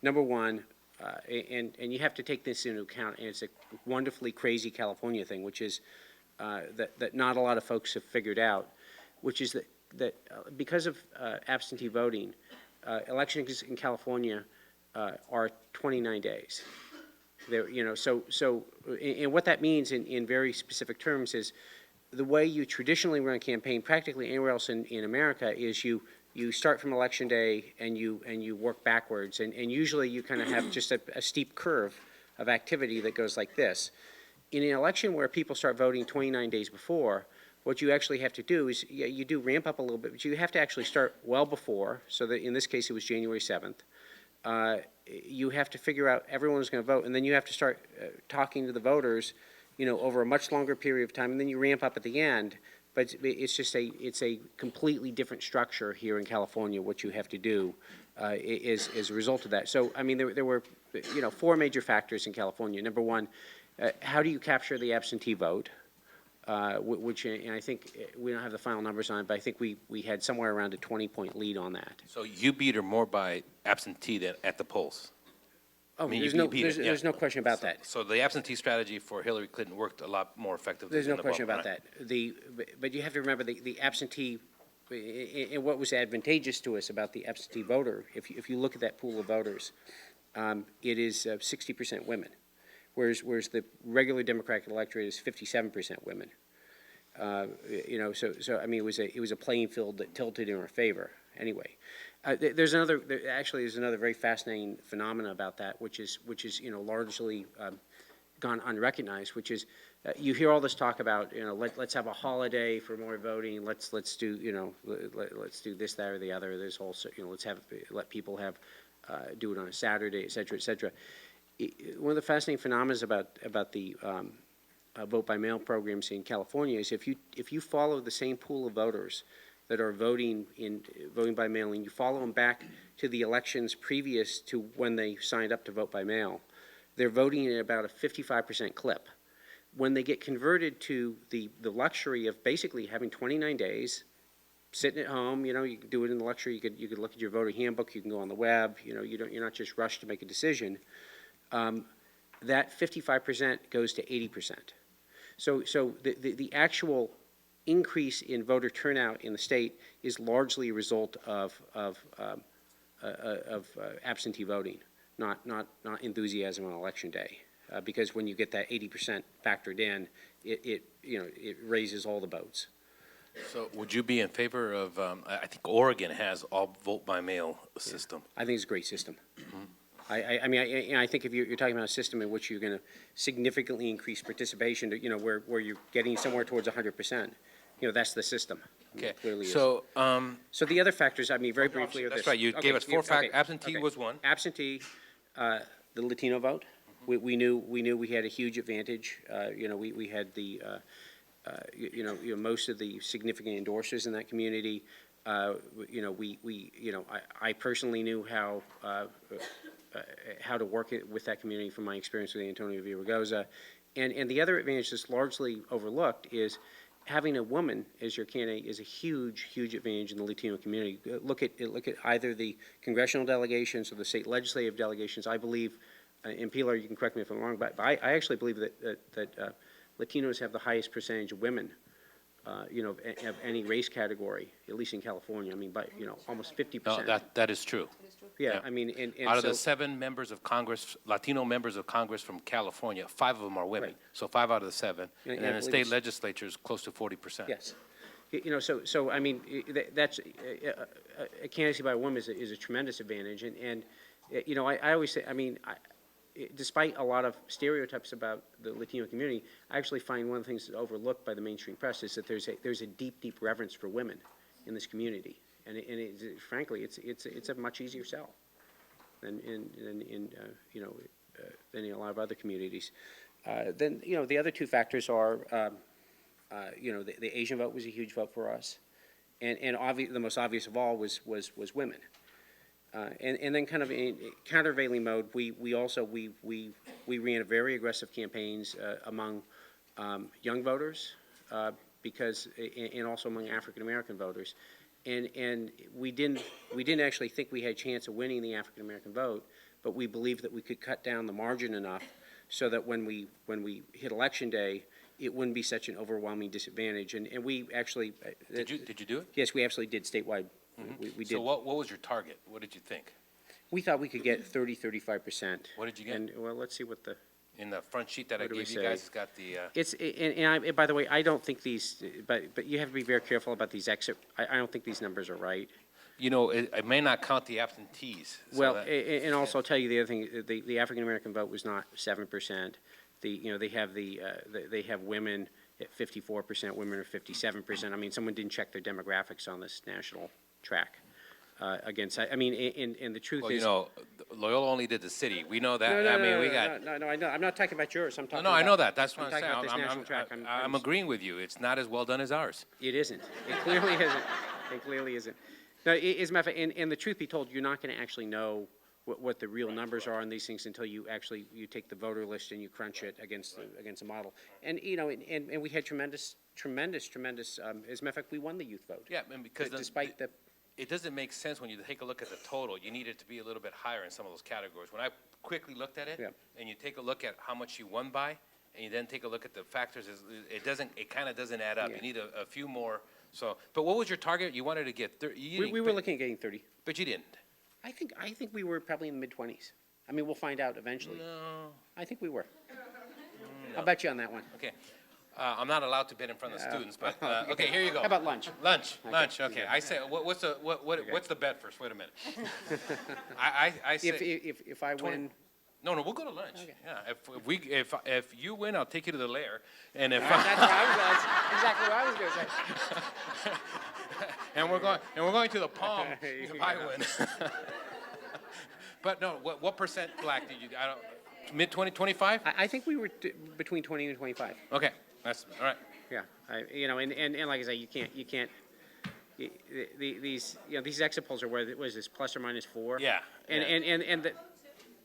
Number one, and you have to take this into account, and it's a wonderfully crazy California thing, which is that not a lot of folks have figured out, which is that because of absentee voting, elections in California are 29 days. There, and what that means in very specific terms is the way you traditionally run a campaign, practically anywhere else in America, is you start from election day and you work backwards, and usually you kind of have just a steep curve of activity that goes like this. In an election where people start voting 29 days before, what you actually have to do is you do ramp up a little bit, but you have to actually start well before, so that in this case it was January 7th. You have to figure out everyone's going to vote, and then you have to start talking to the voters, over a much longer period of time, and then you ramp up at the end. But it's just a completely different structure here in California. What you have to do is as a result of that. So I mean, there were four major factors in California. Number one, how do you capture the absentee vote? Which, and I think we don't have the final numbers on it, but I think we had somewhere around a 20-point lead on that. So you beat her more by absentee than at the polls. Oh, I mean, there's you no, beat it, there's yeah. no question about that. So the absentee strategy for Hillary Clinton worked a lot more effectively There's than no the question vote, about right? that. But you have to remember the absentee, and what was advantageous to us about the absentee voter, if you look at that pool of voters, it is 60% women, whereas the regular Democratic electorate is 57% women. So I mean, it was a playing field that tilted in our favor. Anyway, there's another very fascinating phenomena about that, which is largely gone unrecognized, which is, you hear all this talk about, let's have a holiday for more voting, let's do, let's do this, that, or the other, this whole, let people do it on a Saturday, et cetera, et cetera. One of the fascinating phenomena about the vote by mail programs in California is if you follow the same pool of voters that are voting by mail, and you follow them back to the elections previous to when they signed up to vote by mail, they're voting at about a 55% clip. When they get converted to the luxury of basically having 29 days, sitting at home, you can do it in the luxury, you could look at your voter handbook, you can go on the web, you're not just rushed to make a decision. That 55% goes to 80%. So the actual increase in voter turnout in the state is largely a result of absentee voting, not enthusiasm on election day. Because when you get that 80% factored in, it raises all the boats. So would you be in favor of, I think Oregon has all vote by mail system. I think it's a great system. I think if you're talking about a system in which you're going to significantly increase participation, where you're getting somewhere towards 100%, that's the system. Okay, Clearly so, so the other factors, very briefly, are this. that's right, you gave us four factors, absentee was one. Absentee, the Latino vote. We knew we had a huge advantage. We had the, most of the significant endorsers in that community. I personally knew how to work with that community from my experience with Antonio Villaraigosa. And the other advantage that's largely overlooked is having a woman as your candidate is a huge, huge advantage in the Latino community. Look at either the congressional delegations or the state legislative delegations. I believe, and Pilar, you can correct me if I'm wrong, but I actually believe that Latinos have the highest percentage of women, of any race category, at least in California. By almost 50%. No, that is true. Yeah, Yeah. and Out of so, the 7 members of Congress, Latino members of Congress from California, 5 of them are women. Right. So 5 out of the 7. And And I then the believe state it's- legislature is close to 40%. yes. So that's a candidacy by a woman is a tremendous advantage, and I always say, despite a lot of stereotypes about the Latino community, I actually find one of the things that's overlooked by the mainstream press is that there's a deep, deep reverence for women in this community, and frankly, it's a much easier sell than in a lot of other communities. Then the other two factors are the Asian vote was a huge vote for us, and the most obvious of all was women. And then kind of in countervailing mode, we ran a very aggressive campaigns among young voters because and also among African American voters, and we didn't actually think we had a chance of winning the African American vote, but we believed that we could cut down the margin enough so that when we hit election day, it wouldn't be such an overwhelming disadvantage. And we actually Did you do it? yes, we absolutely did statewide. We did. So what was your target? What did you think? We thought we could get 35%. What did you get? And, well, let's see what the, In the front sheet that I What do we gave you say? guys, it's got the, and by the way, I don't think these, but you have to be very careful about these exit, I don't think these numbers are right. it may not count the absentees. so Well, that- and also I'll tell you the other thing, the African-American vote was not 7%. They have women at 54%, women are 57%. Someone didn't check their demographics on this national track against, and the truth is. Well, Loyola only did the city. We know that. We got. No, I know, I'm not talking about yours, I'm talking No, about. I know that. That's what I'm I'm talking saying. about this national track. I'm agreeing with you. It's not as well done as ours. It isn't. It clearly isn't. It clearly isn't. No, as a matter of fact, and the truth be told, you're not going to actually know what the real numbers are on these things until you take the voter list and you crunch it against a model. And and we had tremendous. As a matter of fact, we won the youth vote. Yeah, and because despite the. it doesn't make sense when you take a look at the total. You need it to be a little bit higher in some of those categories. When I quickly looked at it, Yeah. and you take a look at how much you won by, and you then take a look at the factors, it kind of doesn't add up. Yeah. You need a few more. So, but what was your target? You wanted to get 30. We were looking at getting 30. But you didn't. I think we were probably in the mid-20s. We'll find out eventually. No. I think we were. I'll bet you on that one. Okay. I'm not allowed to bid in front of the students, but, okay, here you go. How about lunch? Lunch, okay. I say, what's the bet first? Wait a minute. I say. If I win, No, we'll go to lunch. Okay. Yeah, if you win, I'll take you to the lair, and if That's exactly what I was going to say. and we're going to the Palm if I win. But no, what percent black did you? I don't. Mid 25? I think we were between 20 and 25. Okay, that's all right. Yeah, and like I say, you can't. These exit polls are what is this, plus or minus 4? Yeah. And the,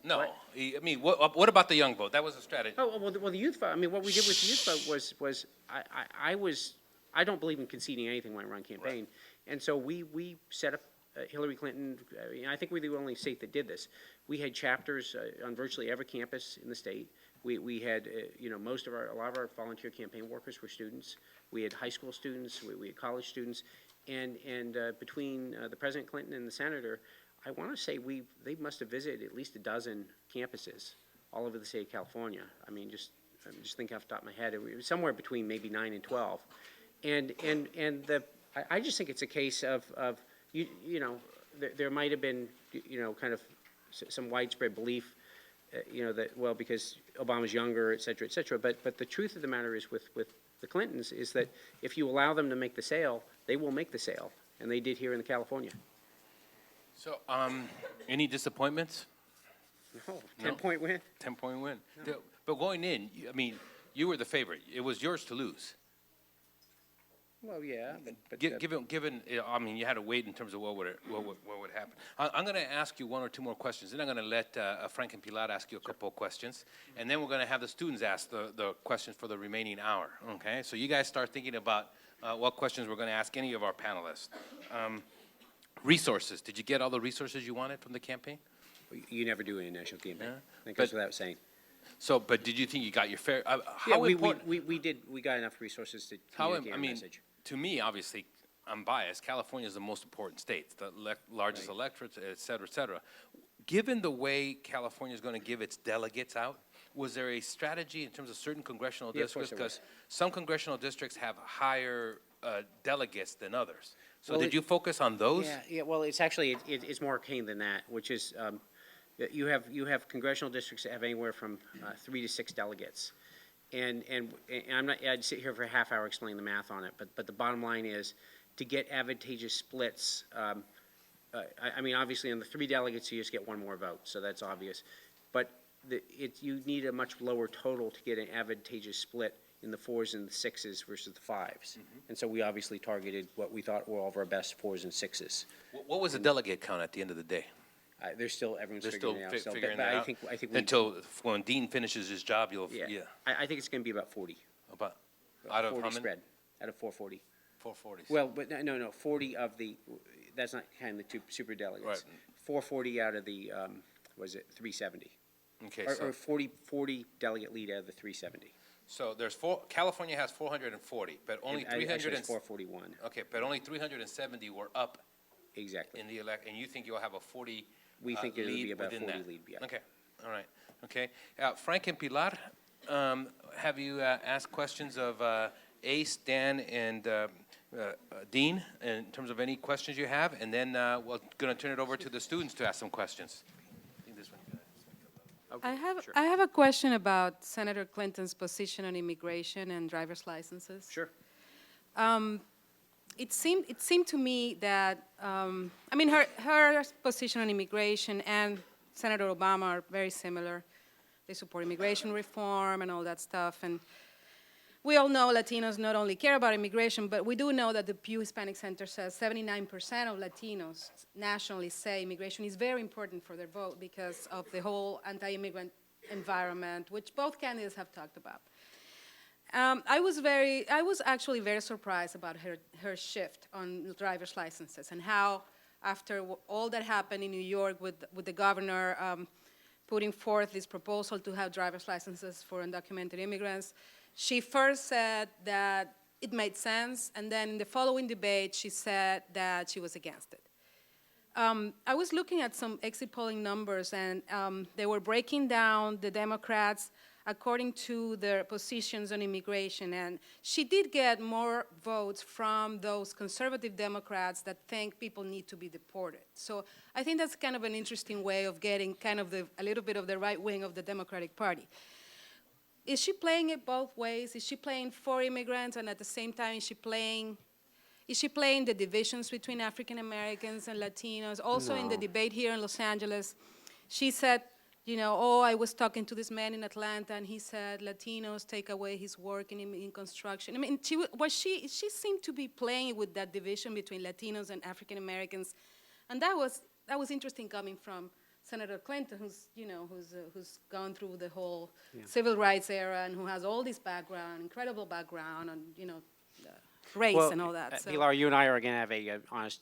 No, What? I mean, what about the young vote? That was a strategy. well, the youth vote. I mean, what we did with the youth vote was I don't believe in conceding anything when I run campaign, and so we set up Hillary Clinton. I think we're the only state that did this. We had chapters on virtually every campus in the state. We had a lot of our volunteer campaign workers were students. We had high school students. We had college students, and between the President Clinton and the senator, I want to say they must have visited at least a dozen campuses all over the state of California. I mean, I'm just thinking off the top of my head, it was somewhere between maybe 9 and 12, I just think it's a case of there might have been kind of some widespread belief that because Obama's younger, et cetera, but the truth of the matter is with the Clintons is that if you allow them to make the sale, they will make the sale, and they did here in California. So, any disappointments? No, 10-point win. 10-point win. But going in, you were the favorite. It was yours to lose. Well, yeah, but Given, you had to wait in terms of what would happen. I'm going to ask you one or two more questions, then I'm going to let Frank and Pilar ask you a couple of questions, and then we're going to have the students ask the questions for the remaining hour. Okay, so you guys start thinking about what questions we're going to ask any of our panelists. Resources. Did you get all the resources you wanted from the campaign? you never do in a national campaign. Yeah. That goes without saying. So, but did you think you got your fair? Yeah, How important? we got enough resources to communicate our message. To me, obviously, I'm biased. California is the most important state, the largest electorate, et cetera, et cetera. Given the way California is going to give its delegates out, was there a strategy in terms of certain congressional Yeah, of course districts? there was. Because some congressional districts have higher delegates than others. So Well, did you focus on those? Yeah. Well, it's actually it's more arcane than that, which is you have congressional districts that have anywhere from 3 to 6 delegates, and I'd sit here for a half hour explaining the math on it, but the bottom line is to get advantageous splits. Obviously on the 3 delegates you just get 1 more vote, so that's obvious, but you need a much lower total to get an advantageous split in the 4s and the 6s versus the 5s. And so we obviously targeted what we thought were all of our best 4s and 6s. What was the delegate count at the end of the day? Everyone's They're still figuring it out. So, figuring but that I out? think Until when Dean finishes his job, you'll, yeah. I think it's going to be about 40. About, out of 40 how many? spread, out of 440. 440. Well, but no, 40 of the, that's not counting the 2 super delegates. Right. 440 out of the, 370. Okay, Or 40 delegate lead out of the 370. So there's California has 440, but only Actually, 300 it's 441. Okay, but only 370 were up Exactly. in the and you think you'll have a 40 We think it'll lead be about within 40 that? lead, yeah. Okay, all right, okay. Frank and Pilar, have you asked questions of Ace, Dan, and Dean in terms of any questions you have? And then we're going to turn it over to the students to ask some questions. I think this one. I have a question about Senator Clinton's position on immigration and driver's licenses. Sure. It seemed to me that her position on immigration and Senator Obama are very similar. They support immigration reform and all that stuff. And we all know Latinos not only care about immigration, but we do know that the Pew Hispanic Center says 79% of Latinos nationally say immigration is very important for their vote because of the whole anti-immigrant environment, which both candidates have talked about. I was actually very surprised about her shift on driver's licenses and how, after all that happened in New York with the governor putting forth this proposal to have driver's licenses for undocumented immigrants, she first said that it made sense, and then in the following debate, she said that she was against it. I was looking at some exit polling numbers, and they were breaking down the Democrats according to their positions on immigration. And she did get more votes from those conservative Democrats that think people need to be deported. So I think that's kind of an interesting way of getting kind of a little bit of the right wing of the Democratic Party. Is she playing it both ways? Is she playing for immigrants, and at the same time, is she playing the divisions between African Americans and Latinos? Also in the debate here in Los Angeles, she said, you know, oh, I was talking to this man in Atlanta, and he said Latinos take away his work in construction. I mean, she seemed to be playing with that division between Latinos and African Americans, and that was interesting coming from Senator Clinton, who's gone through the whole civil rights era and who has all this background, incredible background on race and all that. So. Pilar, you and I are going to have a honest,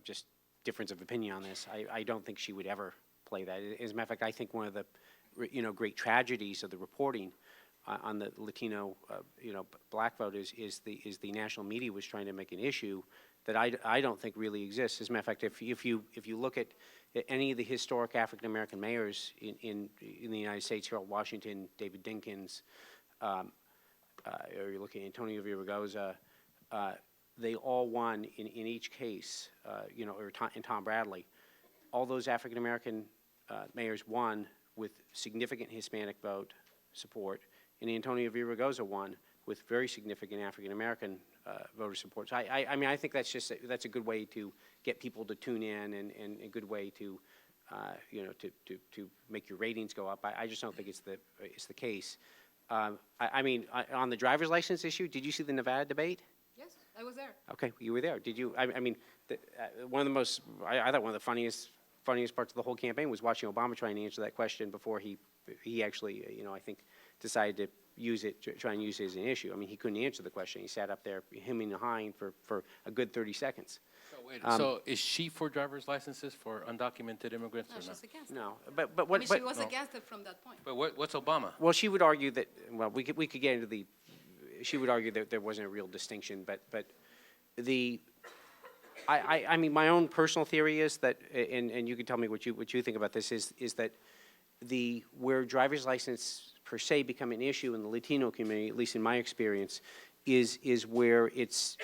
just difference of opinion on this. I don't think she would ever play that. As a matter of fact, I think one of the, great tragedies of the reporting on the Latino, black vote is the national media was trying to make an issue that I don't think really exists. As a matter of fact, if you look at any of the historic African American mayors in the United States, Harold Washington, David Dinkins, or you're looking at Antonio Villaraigosa, they all won in each case, and Tom Bradley. All those African American mayors won with significant Hispanic vote support, and Antonio Villaraigosa won with very significant African American voter support. So I mean, I think that's a good way to get people to tune in, and a good way to, to make your ratings go up. I just don't think it's the case. I mean, on the driver's license issue, did you see the Nevada debate? Yes, I was there. Okay, you were there. Did you? I mean, one of the most, I thought one of the funniest parts of the whole campaign was watching Obama trying to answer that question before he actually, I think, decided to try and use it as an issue. I mean, he couldn't answer the question. He sat up there hemming and hawing for a good 30 seconds. So wait, so is she for driver's licenses for undocumented immigrants No, or not? she's against it. No, but I mean, she was against it from that point. But what's Obama? well, she would argue that, well, we could get into she would argue that there wasn't a real distinction, but I mean, my own personal theory is that, and you can tell me what you think about this, is that where driver's license per se become an issue in the Latino community, at least in my experience, is where it's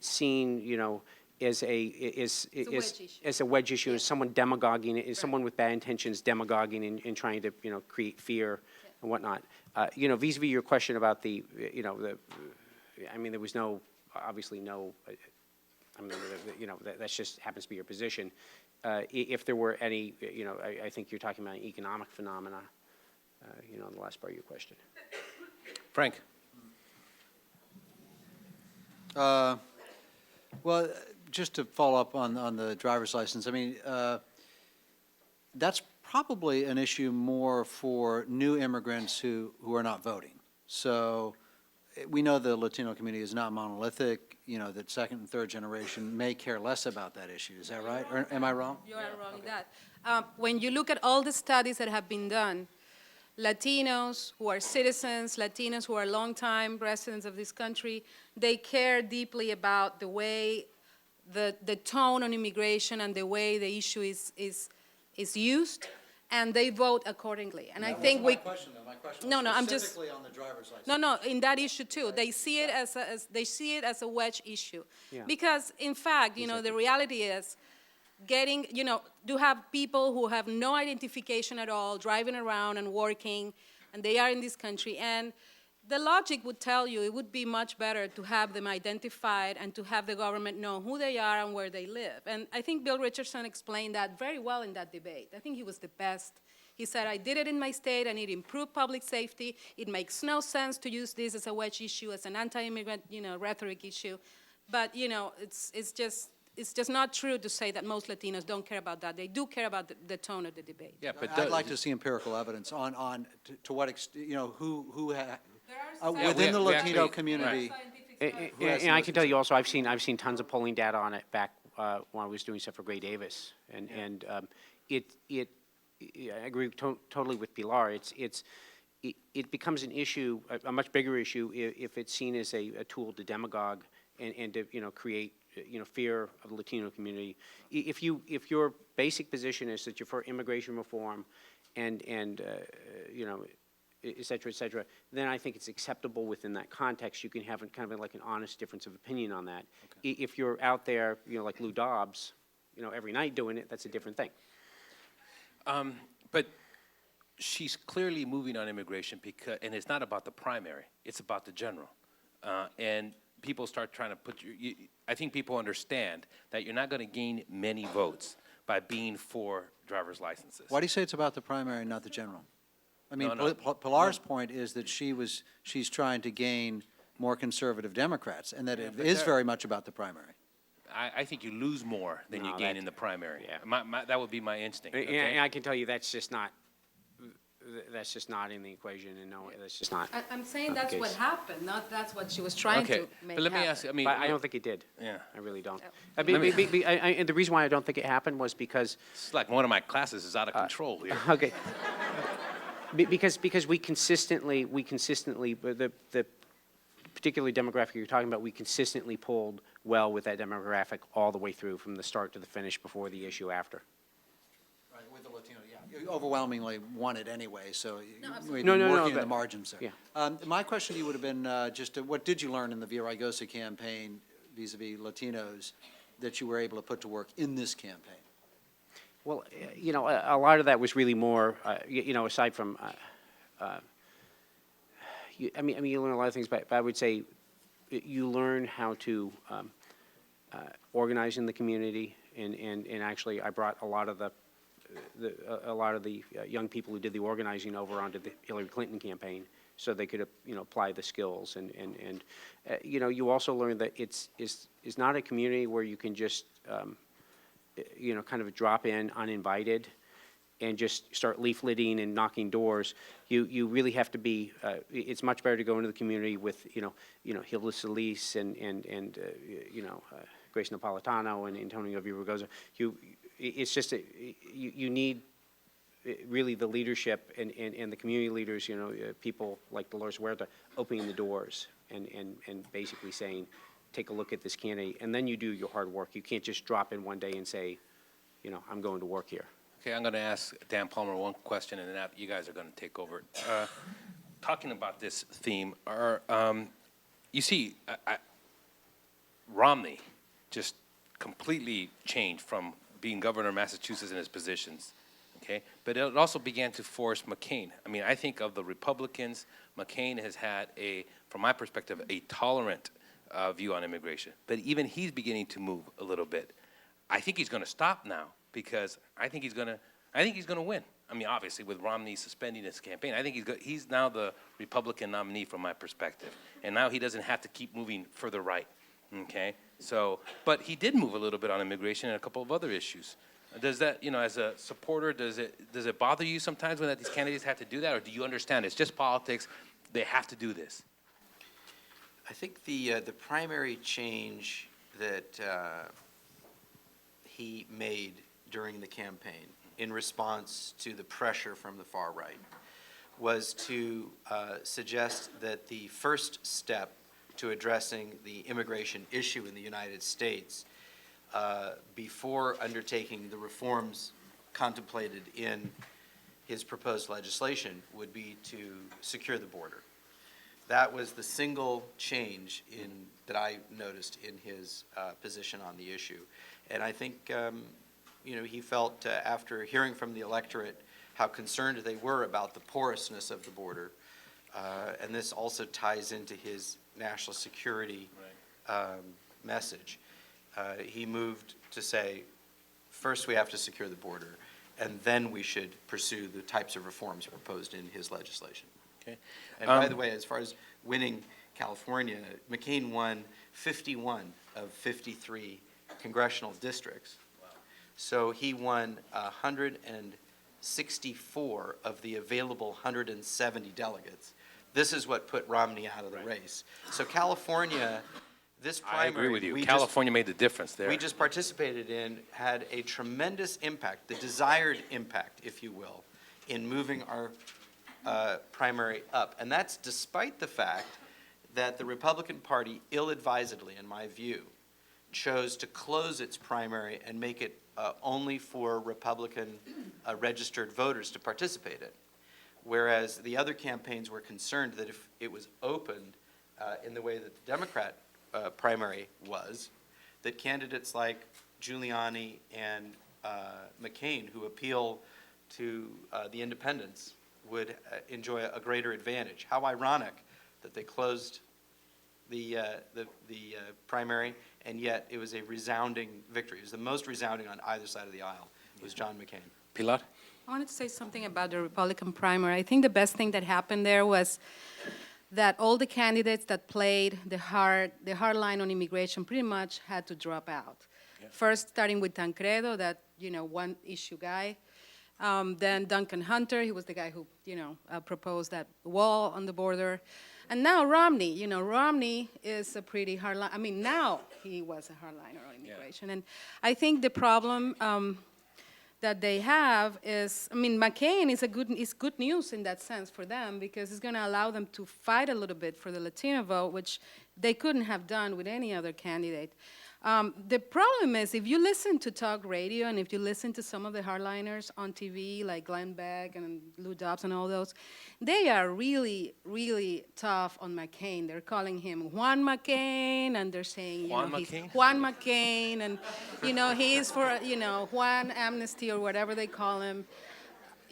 seen, as a wedge issue, as someone demagoguing, as someone with bad intentions demagoguing and trying to create fear and whatnot. Vis-a-vis your question about I mean, there was obviously no. I mean, that just happens to be your position. If there were any, I think you're talking about an economic phenomena, in the last part of your question. Frank. Well, just to follow up on the driver's license, I mean, that's probably an issue more for new immigrants who are not voting. So we know the Latino community is not monolithic, that second and third generation may care less about that issue. Is that right? Or am I wrong? You are wrong in that. When you look at all the studies that have been done, Latinos who are citizens, Latinos who are longtime residents of this country, they care deeply about the way the tone on immigration and the way the issue is used, and they vote accordingly. And I think My question No, I'm just specifically on the driver's license. No, in that issue too. They see it as a wedge issue. Yeah. Because in fact, the reality is getting, to have people who have no identification at all driving around and working, and they are in this country. And the logic would tell you it would be much better to have them identified and to have the government know who they are and where they live. And I think Bill Richardson explained that very well in that debate. I think he was the best. He said, I did it in my state and it improved public safety. It makes no sense to use this as a wedge issue, as an anti-immigrant, rhetoric issue. But, it's just not true to say that most Latinos don't care about that. They do care about the tone of the debate. Yeah, but I'd like to see empirical evidence on to what extent, who There are within the we Latino actually- community. scientific studies. And I can tell you also, I've seen tons of polling data on it back when I was doing stuff for Gray Davis, and I agree totally with Pilar. It becomes an issue, a much bigger issue, if it's seen as a tool to demagogue and to create fear of the Latino community. If your basic position is that you're for immigration reform, and et cetera, then I think it's acceptable within that context. You can have kind of like an honest difference of opinion on that. If you're out there, like Lou Dobbs, every night doing it, that's a different thing. But she's clearly moving on immigration because, and it's not about the primary, it's about the general. And people start trying to I think people understand that you're not going to gain many votes by being for driver's licenses. Why do you say it's about the primary, not the general? I mean, No, no. Pilar's point is that she's trying to gain more conservative Democrats, and that it but is that- very much about the primary. I think you lose more than you No, gain that- in the primary. yeah. That would be my instinct. And Okay? I can tell you that's just not in the equation, and no, that's just not. I'm saying Not the that's what case. happened, not that's what she was trying Okay, to make but let me happen. ask you, I mean. But I don't think it did. Yeah. I really don't. Oh. And the reason why I don't think it happened was because, It's like one of my classes is out of control here. okay, because we consistently, the particular demographic you're talking about, we consistently pulled well with that demographic all the way through, from the start to the finish, before the issue after. Right, with the Latino, yeah. You overwhelmingly won it anyway, so we've No, been no, no, working in the but- margins there. yeah. My question to you would have been just, what did you learn in the Villaraigosa campaign vis-à-vis Latinos that you were able to put to work in this campaign? Well, a lot of that was really more, aside from, you learn a lot of things, but I would say you learn how to organize in the community, and actually I brought a lot of the young people who did the organizing over onto the Hillary Clinton campaign, so they could apply the skills, and you also learn that it's not a community where you can just kind of drop in uninvited and just start leafleting and knocking doors. You really have to be, it's much better to go into the community with, Hilda Solis and Grace Napolitano and Antonio Villaraigosa. It's just, you need really the leadership and the community leaders, people like Dolores Huerta, opening the doors and basically saying, take a look at this candidate, and then you do your hard work. You can't just drop in one day and say, I'm going to work here. Okay, I'm going to ask Dan Palmer one question, and then you guys are going to take over. Talking about this theme, you see, Romney just completely changed from being governor of Massachusetts in his positions, okay? But it also began to force McCain. I mean, I think of the Republicans, McCain has had from my perspective, a tolerant view on immigration. But even he's beginning to move a little bit. I think he's going to stop now, because I think he's going to win. I mean, obviously, with Romney suspending his campaign, I think he's now the Republican nominee from my perspective. And now he doesn't have to keep moving further right, okay? So, but he did move a little bit on immigration and a couple of other issues. Does that, as a supporter, does it bother you sometimes when these candidates have to do that, or do you understand it's just politics, they have to do this? I think the primary change that he made during the campaign in response to the pressure from the far right was to suggest that the first step to addressing the immigration issue in the United States before undertaking the reforms contemplated in his proposed legislation would be to secure the border. That was the single change that I noticed in his position on the issue. And I think, he felt after hearing from the electorate how concerned they were about the porousness of the border, and this also ties into his national security message. He moved to say, first we have to secure the border, and then we should pursue the types of reforms proposed in his legislation. Okay. And by the way, as far as winning California, McCain won 51 of 53 congressional districts. Wow. So he won 164 of the available 170 delegates. This is what put Romney out of the race. So California, this primary, I agree with you. we California made the difference there. we just participated in, had a tremendous impact, the desired impact, if you will, in moving our primary up. And that's despite the fact that the Republican Party, ill-advisedly, in my view, chose to close its primary and make it only for Republican registered voters to participate in. whereas the other campaigns were concerned that if it was opened in the way that the Democrat primary was, that candidates like Giuliani and McCain, who appeal to the independents, would enjoy a greater advantage. How ironic that they closed the primary, and yet it was a resounding victory. It was the most resounding on either side of the aisle. It was John McCain. Pilar? I wanted to say something about the Republican primary. I think the best thing that happened there was that all the candidates that played the hard line on immigration pretty much had to drop out. Yeah. First, starting with Tancredo, that one issue guy. Then Duncan Hunter, he was the guy who proposed that wall on the border. And now Romney, Romney is a pretty hardline. I mean, now he was a hardliner on immigration. Yeah. And I think the problem that they have is, McCain is good news in that sense for them, because it's going to allow them to fight a little bit for the Latino vote, which they couldn't have done with any other candidate. The problem is, if you listen to talk radio and if you listen to some of the hardliners on TV, like Glenn Beck and Lou Dobbs and all those, they are really, really tough on McCain. They're calling him Juan McCain, and they're saying, he's Juan McCain, and, he's for, Juan Amnesty or whatever they call him.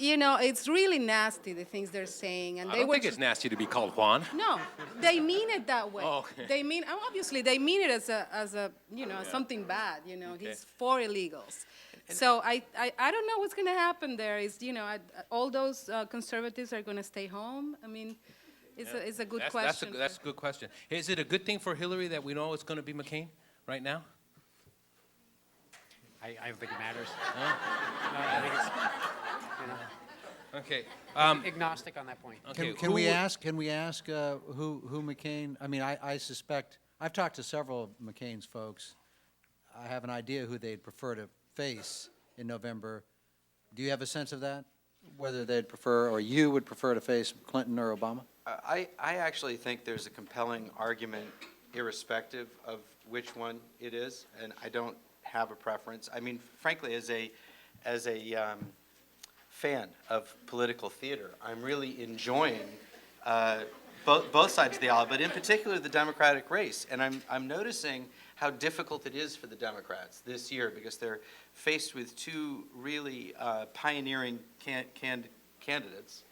It's really nasty, the things they're saying. And I don't think it's nasty to be called Juan. No, they mean it that way. Oh, okay. Obviously, they mean it as a something bad, Okay. He's for illegals. So I don't know what's going to happen there. Is, all those conservatives are going to stay home? It's a good question. That's a good question. Is it a good thing for Hillary that we know it's going to be McCain right now? I don't think it matters. Huh? No, I think it's, Okay. agnostic on that point. Okay. Can we ask who McCain, I suspect, I've talked to several of McCain's folks. I have an idea who they'd prefer to face in November. Do you have a sense of that? Whether they'd prefer, or you would prefer to face Clinton or Obama? I actually think there's a compelling argument irrespective of which one it is, and I don't have a preference. Frankly, as a fan of political theater, I'm really enjoying both sides of the aisle, but in particular the Democratic race. And I'm noticing how difficult it is for the Democrats this year, because they're faced with two really pioneering candidates.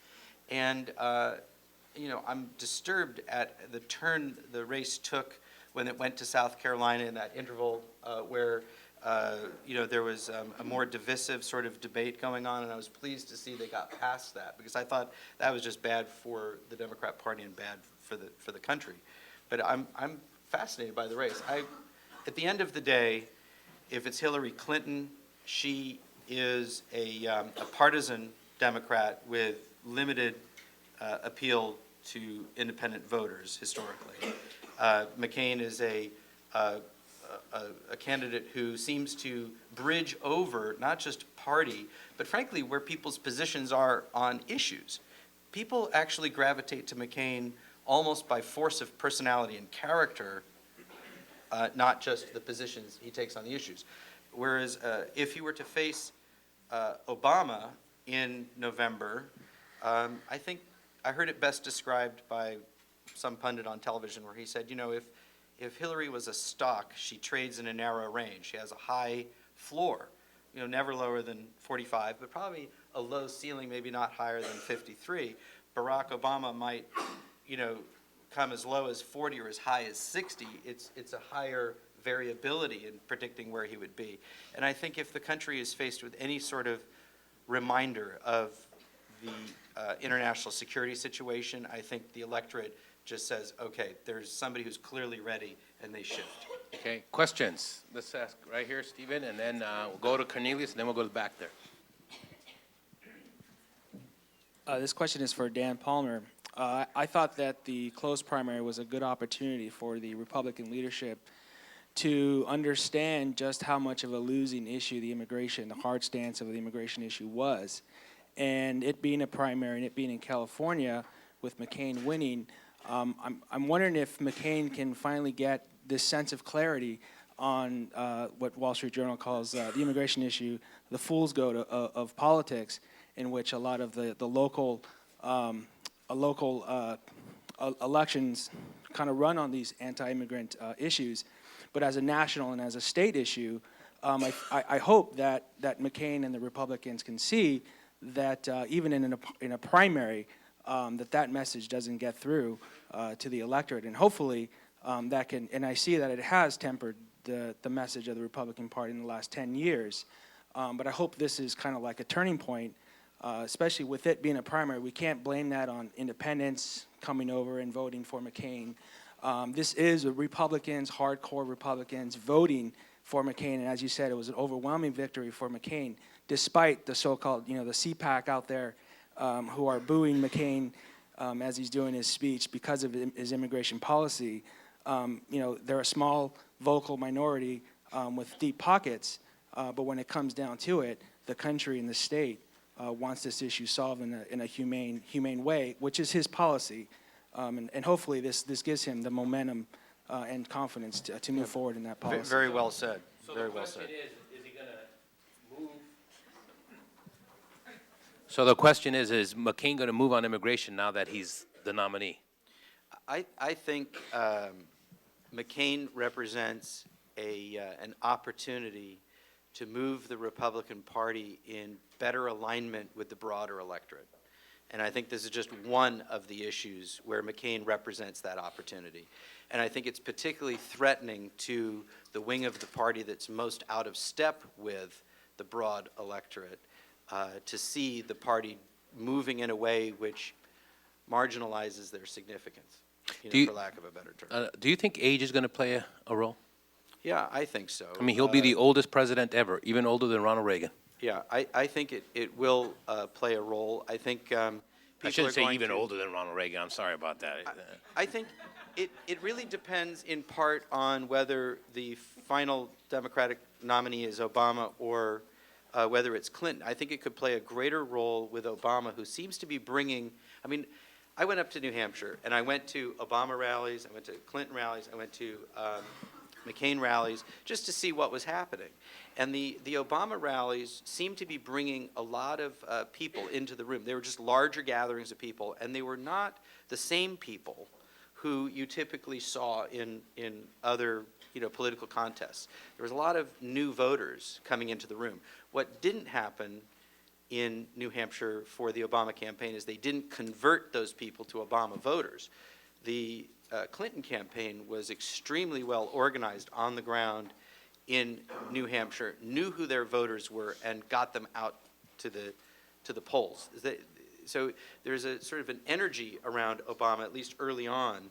And I'm disturbed at the turn the race took when it went to South Carolina in that interval where there was a more divisive sort of debate going on, and I was pleased to see they got past that, because I thought that was just bad for the Democrat Party and bad for the country. But I'm fascinated by the race. At the end of the day, if it's Hillary Clinton, she is a partisan Democrat with limited appeal to independent voters historically. McCain is a candidate who seems to bridge over not just party, but frankly where people's positions are on issues. People actually gravitate to McCain almost by force of personality and character, not just the positions he takes on the issues. Whereas if he were to face Obama in November, I think I heard it best described by some pundit on television where he said, if Hillary was a stock, she trades in a narrow range. She has a high floor, never lower than 45, but probably a low ceiling, maybe not higher than 53. Barack Obama might, come as low as 40 or as high as 60. It's a higher variability in predicting where he would be. And I think if the country is faced with any sort of reminder of the international security situation, I think the electorate just says, okay, there's somebody who's clearly ready, and they shift. Okay, questions? Let's ask right here, Stephen, and then we'll go to Cornelius, and then we'll go back there. This question is for Dan Palmer. I thought that the closed primary was a good opportunity for the Republican leadership to understand just how much of a losing issue the hard stance of the immigration issue was. And it being a primary and it being in California with McCain winning, I'm wondering if McCain can finally get this sense of clarity on what Wall Street Journal calls the immigration issue, the fool's gold of politics, in which a lot of the local local elections kind of run on these anti-immigrant issues, but as a national and as a state issue, I hope that McCain and the Republicans can see that even in a primary, that message doesn't get through to the electorate, and hopefully that can. And I see that it has tempered the message of the Republican Party in the last 10 years, but I hope this is kind of like a turning point, especially with it being a primary. We can't blame that on independents coming over and voting for McCain. This is Republicans, hardcore Republicans, voting for McCain, and as you said, it was an overwhelming victory for McCain, despite the so-called, the CPAC out there who are booing McCain as he's doing his speech because of his immigration policy. They're a small, vocal minority with deep pockets, but when it comes down to it, the country and the state wants this issue solved in a humane way, which is his policy. And hopefully this gives him the momentum and confidence to move forward in that policy. Very well said. So Very the well question said. is he going to move? So the question is McCain going to move on immigration now that he's the nominee? I think McCain represents an opportunity to move the Republican Party in better alignment with the broader electorate. And I think this is just one of the issues where McCain represents that opportunity. And I think it's particularly threatening to the wing of the party that's most out of step with the broad electorate to see the party moving in a way which marginalizes their significance, for lack of a better term. Do you think age is going to play a role? Yeah, I think so. I mean, he'll be the oldest president ever, even older than Ronald Reagan. Yeah, I think it will play a role. I think people I shouldn't are say going even to- older than Ronald Reagan. I'm sorry about that. I think it really depends in part on whether the final Democratic nominee is Obama or whether it's Clinton. I think it could play a greater role with Obama, who seems to be bringing, I went up to New Hampshire, and I went to Obama rallies, I went to Clinton rallies, I went to McCain rallies, just to see what was happening. And the Obama rallies seemed to be bringing a lot of people into the room. They were just larger gatherings of people, and they were not the same people who you typically saw in other political contests. There was a lot of new voters coming into the room. What didn't happen in New Hampshire for the Obama campaign is they didn't convert those people to Obama voters. The Clinton campaign was extremely well organized on the ground in New Hampshire, knew who their voters were, and got them out to the polls. So there's a sort of an energy around Obama, at least early on,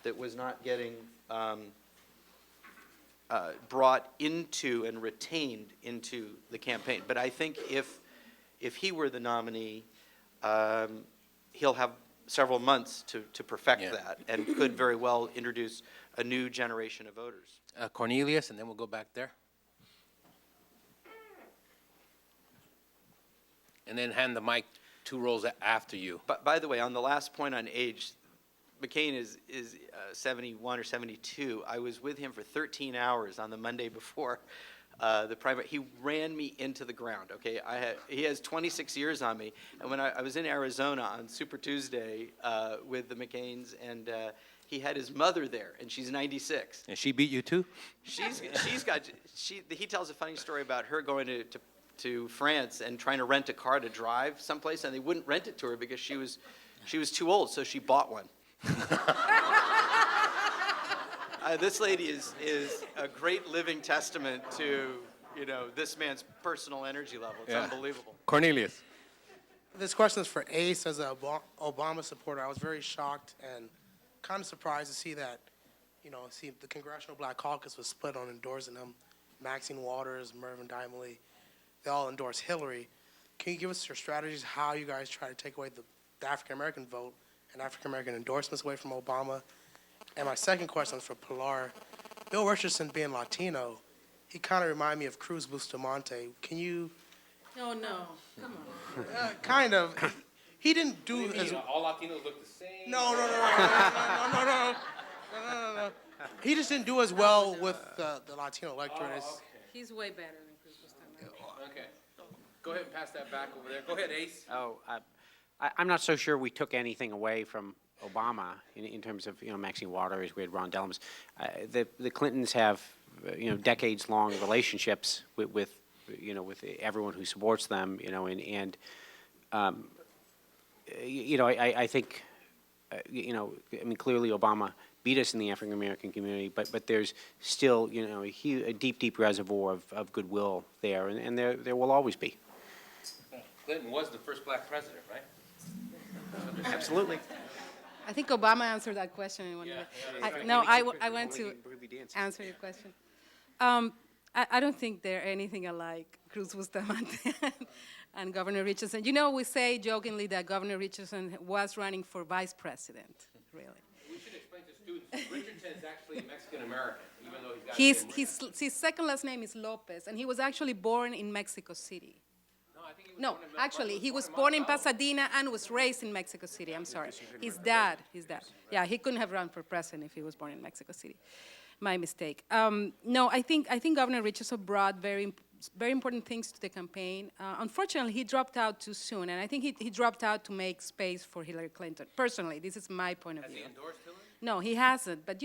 that was not getting brought into and retained into the campaign. But I think if he were the nominee, he'll have several months to perfect that, and could very well introduce a new generation of voters. Cornelius, and then we'll go back there. And then hand the mic 2 rows after you. But by the way, on the last point on age, McCain is 71 or 72. I was with him for 13 hours on the Monday before the primary. He ran me into the ground, okay? He has 26 years on me. And when I was in Arizona on Super Tuesday with the McCains, and he had his mother there, and she's 96. And she beat you too? He tells a funny story about her going to France and trying to rent a car to drive someplace, and they wouldn't rent it to her because she was too old, so she bought one. This lady is a great living testament to this man's personal energy level. It's unbelievable. Cornelius. This question is for Ace. As an Obama supporter, I was very shocked and kind of surprised to see that, the Congressional Black Caucus was split on endorsing him. Maxine Waters, Mervyn Dimely, they all endorsed Hillary. Can you give us your strategies, how you guys try to take away the African-American vote and African-American endorsements away from Obama? And my second question is for Pilar. Bill Richardson being Latino, he kind of reminded me of Cruz Bustamante. Can you... Oh, no, come on. Kind of. He didn't do as... All Latinos look the same? No. He just didn't do as well with the Latino electorate. He's way better than Cruz Bustamante. Okay. Go ahead and pass that back over there. Go ahead, Ace. I'm not so sure we took anything away from Obama in terms of, Maxine Waters, we had Ron Dellums. The Clintons have, decades-long relationships with everyone who supports them, I think, clearly Obama beat us in the African-American community, but there's still, a deep reservoir of goodwill there, and there will always be. Clinton was the first black president, right? Absolutely. I think Obama answered that question in one way. I want to answer your question. I don't think they're anything alike, Cruz Bustamante and Governor Richardson. We say jokingly that Governor Richardson was running for vice president, really. We should explain to students, Richardson is actually Mexican-American, even though he's got His second last name is Lopez, and he was actually born in Mexico City. No, I think he was No, born in actually, he was born in Pasadena and was raised in Mexico City. I'm sorry. His dad. Yeah, he couldn't have run for president if he was born in Mexico City. My mistake. No, I think Governor Richardson brought very important things to the campaign. Unfortunately, he dropped out too soon, and I think he dropped out to make space for Hillary Clinton. Personally, this is my point of view. Has he endorsed Hillary? No, he hasn't. But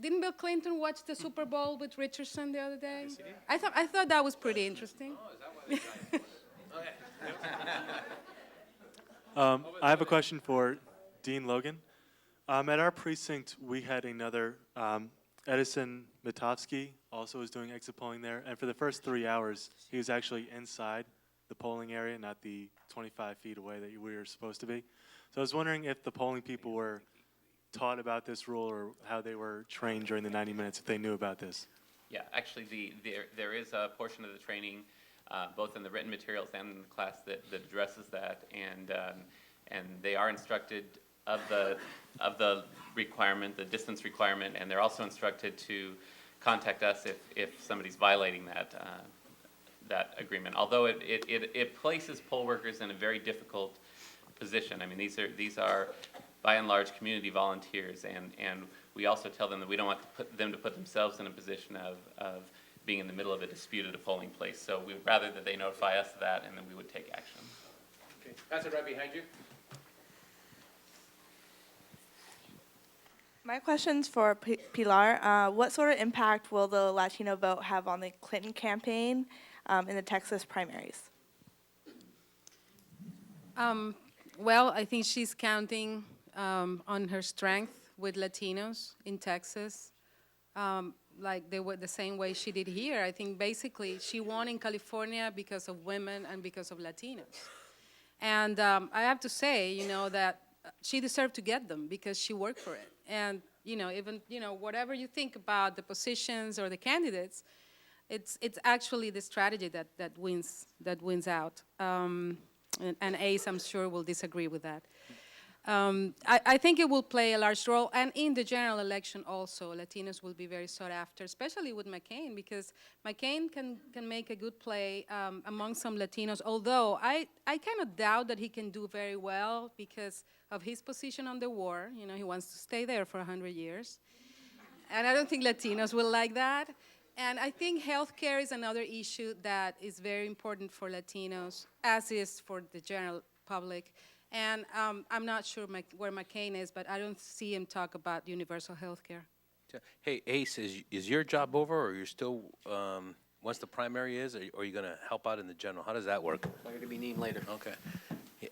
didn't Bill Clinton watch the Super Bowl with Richardson the other day? Yes, he did. I thought that was pretty interesting. Oh, is that why they got it? I have a question for Dean Logan. At our precinct, we had another Edison Matovsky also was doing exit polling there, and for the first 3 hours, he was actually inside the polling area, not the 25 feet away that we were supposed to be. So I was wondering if the polling people were taught about this rule or how they were trained during the 90 minutes, if they knew about this. Yeah, actually, there is a portion of the training, both in the written materials and in the class that addresses that, and they are instructed of the requirement, the distance requirement, and they're also instructed to contact us if somebody's violating that agreement. Although it places poll workers in a very difficult position. I mean, these are by and large community volunteers, and we also tell them that we don't want them to put themselves in a position of being in the middle of a dispute at a polling place. So we would rather that they notify us of that, and then we would take action. Okay. Pass it right behind you. My question's for Pilar. What sort of impact will the Latino vote have on the Clinton campaign in the Texas primaries? Well, I think she's counting on her strength with Latinos in Texas, like they were the same way she did here. I think basically she won in California because of women and because of Latinos. And I have to say, that she deserved to get them because she worked for it. And, even, whatever you think about the positions or the candidates, it's actually the strategy that wins out. And Ace, I'm sure, will disagree with that. I think it will play a large role, and in the general election also, Latinos will be very sought after, especially with McCain, because McCain can make a good play among some Latinos, although I kind of doubt that he can do very well because of his position on the war. He wants to stay there for 100 years. And I don't think Latinos will like that. And I think healthcare is another issue that is very important for Latinos, as is for the general public. And I'm not sure where McCain is, but I don't see him talk about universal healthcare. Hey, Ace, is your job over, or you're still, once the primary is, or are you going to help out in the general? How does that work? I'm going to be named later. Okay.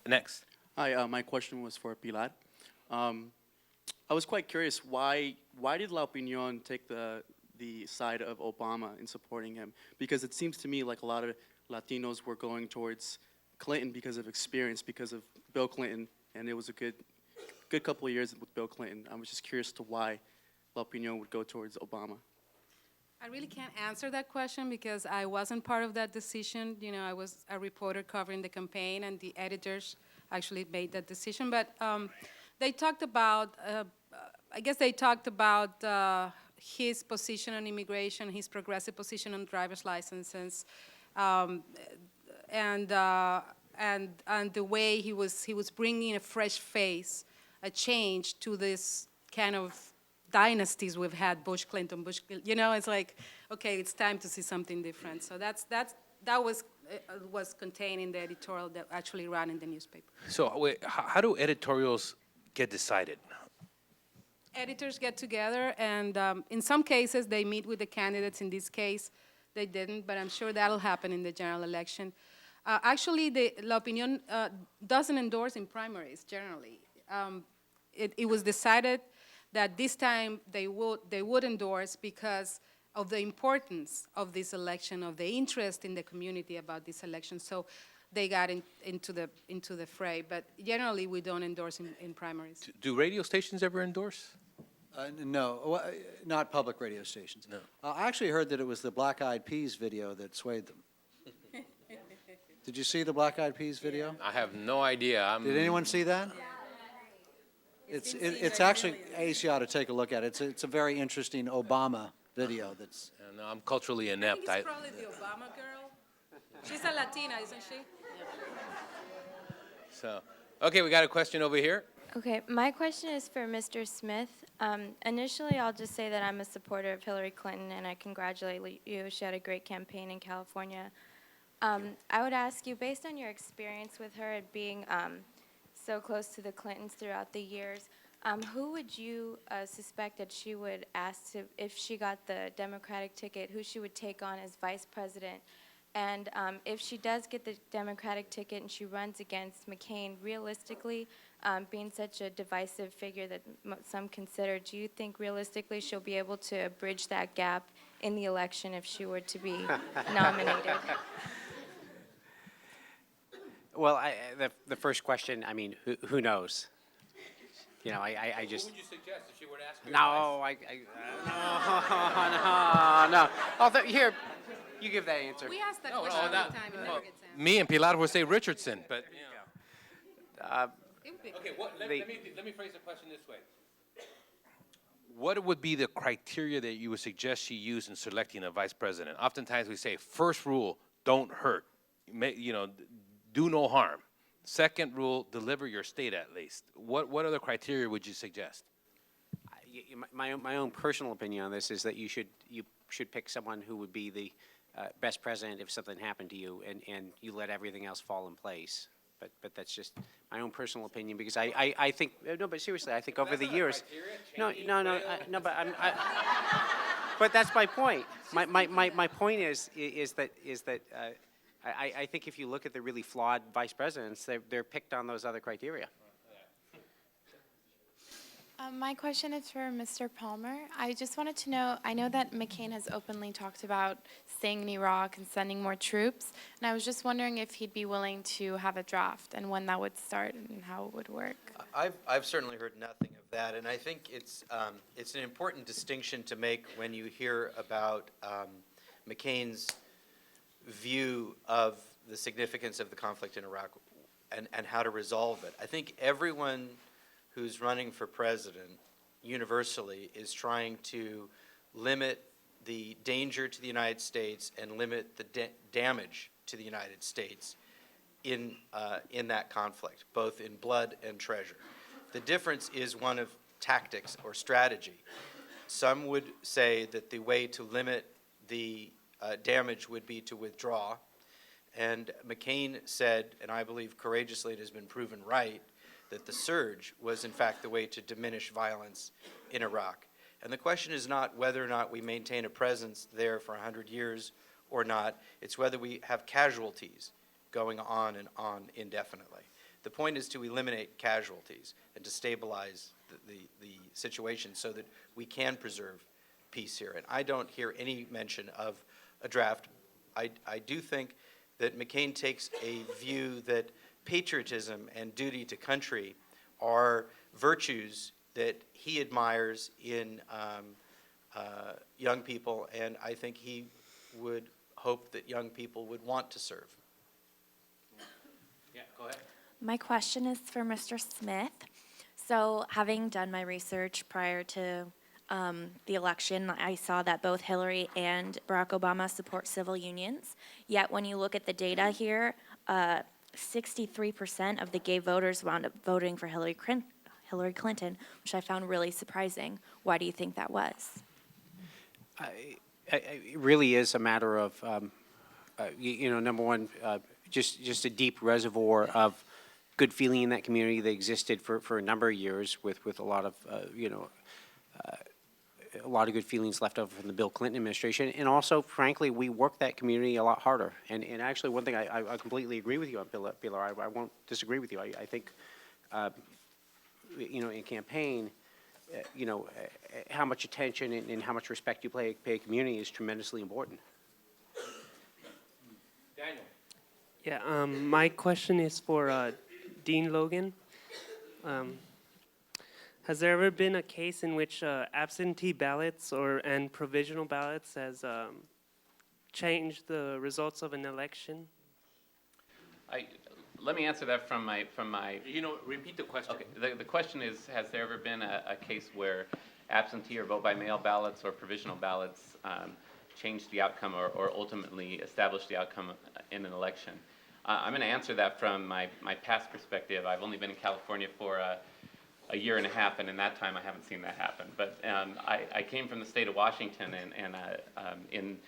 Next. Hi, my question was for Pilar. I was quite curious, why did La Opinión take the side of Obama in supporting him? Because it seems to me like a lot of Latinos were going towards Clinton because of experience, because of Bill Clinton, and it was a good couple of years with Bill Clinton. I was just curious to why La Opinión would go towards Obama. I really can't answer that question because I wasn't part of that decision. I was a reporter covering the campaign, and the editors actually made that decision. But they talked about, I guess they talked about his position on immigration, his progressive position on driver's licenses, and the way he was bringing a fresh face, a change to this kind of dynasties we've had, Bush, Clinton, it's like, okay, it's time to see something different. So that was was contained in the editorial that actually ran in the newspaper. So wait, how do editorials get decided? Editors get together, and in some cases, they meet with the candidates. In this case, they didn't, but I'm sure that'll happen in the general election. Actually, La Opinión doesn't endorse in primaries, generally. It was decided that this time they would endorse because of the importance of this election, of the interest in the community about this election. So they got into the fray. But generally, we don't endorse in primaries. Do radio stations ever endorse? No, not public radio stations. No. I actually heard that it was the Black Eyed Peas video that swayed them. Did you see the Black Eyed Peas video? I have no idea. Did anyone see that? It's actually, Ace, you ought to take a look at it. It's a very interesting Obama video that's. No, I'm culturally inept. I think it's probably the Obama girl. She's a Latina, isn't she? So, okay, we got a question over here. Okay, my question is for Mr. Smith. Initially, I'll just say that I'm a supporter of Hillary Clinton, and I congratulate you. She had a great campaign in California. I would ask you, based on your experience with her at being so close to the Clintons throughout the years, who would you suspect that she would ask to, if she got the Democratic ticket, who she would take on as vice president? And if she does get the Democratic ticket and she runs against McCain, realistically, being such a divisive figure that some consider, do you think realistically she'll be able to bridge that gap in the election if she were to be nominated? Well, the first question, I mean, who knows? You know, I just. Who would you suggest if she were to ask you? No. Oh, here, you give that answer. We ask that question all the time. It never gets answered. Me and Pilar would say Richardson, but you know. It would be Okay, let me phrase the question this way. What would be the criteria that you would suggest she use in selecting a vice president? Oftentimes we say, first rule, don't hurt. Do no harm. Second rule, deliver your state at least. What other criteria would you suggest? My own personal opinion on this is that you should pick someone who would be the best president if something happened to you, and you let everything else fall in place. But that's just my own personal opinion, because I think, no, but seriously, I think over the years, but that's my point. My point is that I think if you look at the really flawed vice presidents, they're picked on those other criteria. My question is for Mr. Palmer. I just wanted to know, I know that McCain has openly talked about staying in Iraq and sending more troops, and I was just wondering if he'd be willing to have a draft and when that would start and how it would work. I've certainly heard nothing of that, and I think it's an important distinction to make when you hear about McCain's view of the significance of the conflict in Iraq and how to resolve it. I think everyone who's running for president universally is trying to limit the danger to the United States and limit the damage to the United States in that conflict, both in blood and treasure. The difference is one of tactics or strategy. Some would say that the way to limit the damage would be to withdraw. And McCain said, and I believe courageously it has been proven right, that the surge was in fact the way to diminish violence in Iraq. And the question is not whether or not we maintain a presence there for 100 years or not, it's whether we have casualties going on and on indefinitely. The point is to eliminate casualties and to stabilize the situation so that we can preserve peace here. And I don't hear any mention of a draft. I do think that McCain takes a view that patriotism and duty to country are virtues that he admires in young people, and I think he would hope that young people would want to serve. Yeah, go ahead. My question is for Mr. Smith. So, having done my research prior to the election, I saw that both Hillary and Barack Obama support civil unions. Yet, when you look at the data here, 63% of the gay voters wound up voting for Hillary Clinton, which I found really surprising. Why do you think that was? It really is a matter of number one, just a deep reservoir of good feeling in that community that existed for a number of years with a lot of, a lot of good feelings left over from the Bill Clinton administration. And also, frankly, we worked that community a lot harder. And actually, one thing I completely agree with you on, Pilar. I won't disagree with you. I think, in campaign, how much attention and how much respect you pay a community is tremendously important. Daniel. Yeah, my question is for Dean Logan. Has there ever been a case in which absentee ballots and provisional ballots has changed the results of an election? Let me answer that from my. Repeat the question. Okay. The question is, has there ever been a case where absentee or vote by mail ballots or provisional ballots changed the outcome or ultimately established the outcome in an election? I'm going to answer that from my past perspective. I've only been in California for a year and a half, and in that time I haven't seen that happen. But I came from the state of Washington, and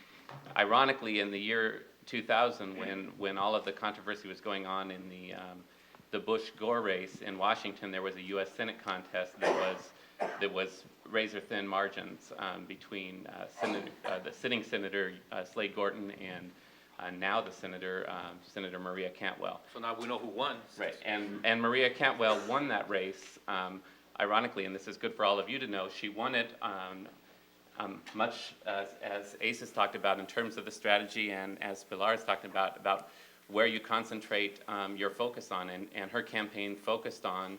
ironically, in the year 2000, when all of the controversy was going on in the Bush-Gore race in Washington, there was a U.S. Senate contest that was razor-thin margins between the sitting Senator Slade Gorton and now the Senator Maria Cantwell. So now we know who won. Right, and Maria Cantwell won that race. Ironically, and this is good for all of you to know, she won it much as Ace has talked about in terms of the strategy, and as Pilar has talked about where you concentrate your focus on, and her campaign focused on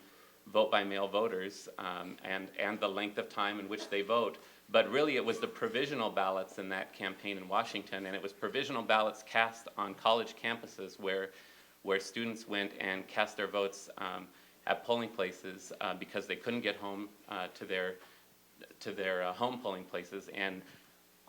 vote-by-mail voters and the length of time in which they vote. But really, it was the provisional ballots in that campaign in Washington, and it was provisional ballots cast on college campuses where students went and cast their votes at polling places because they couldn't get home to their home polling places. And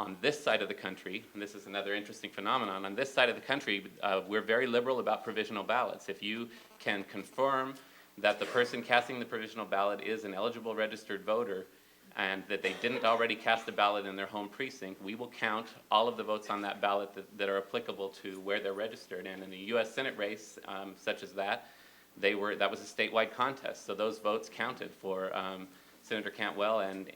on this side of the country, and this is another interesting phenomenon, on this side of the country, we're very liberal about provisional ballots. If you can confirm that the person casting the provisional ballot is an eligible registered voter and that they didn't already cast a ballot in their home precinct, we will count all of the votes on that ballot that are applicable to where they're registered. And in the U.S. Senate race, such as that, that was a statewide contest. So those votes counted for Senator Cantwell, and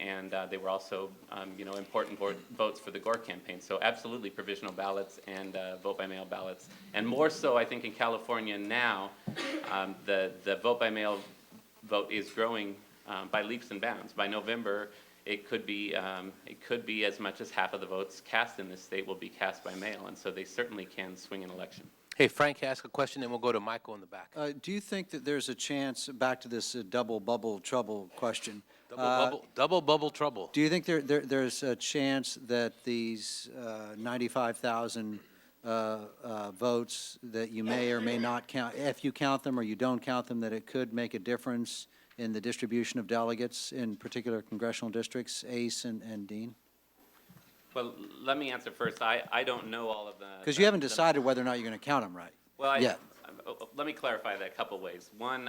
they were also, important votes for the Gore campaign. So absolutely provisional ballots and vote-by-mail ballots. And more so, I think, in California now, the vote-by-mail vote is growing by leaps and bounds. By November, it could be as much as half of the votes cast in this state will be cast by mail, and so they certainly can swing an election. Hey, Frank, ask a question, and we'll go to Michael in the back. Do you think that there's a chance, back to this double bubble trouble question? Double bubble trouble. Do you think there's a chance that these 95,000 votes that you may or may not count, if you count them or you don't count them, that it could make a difference in the distribution of delegates in particular congressional districts, Ace and Dean? Well, let me answer first. I don't know all of the... Because you haven't decided whether or not you're going to count them right. Well, yet. Let me clarify that a couple ways. One,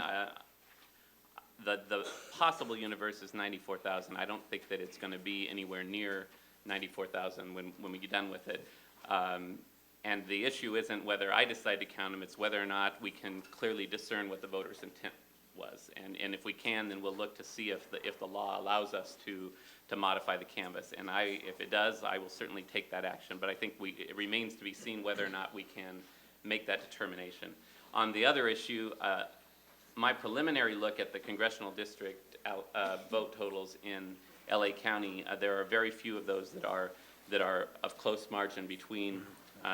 the possible universe is 94,000. I don't think that it's going to be anywhere near 94,000 when we get done with it. And the issue isn't whether I decide to count them, it's whether or not we can clearly discern what the voter's intent was. And if we can, then we'll look to see if the law allows us to modify the canvas. And if it does, I will certainly take that action. But I think it remains to be seen whether or not we can make that determination. On the other issue, my preliminary look at the congressional district vote totals in LA County, there are very few of those that are of close margin between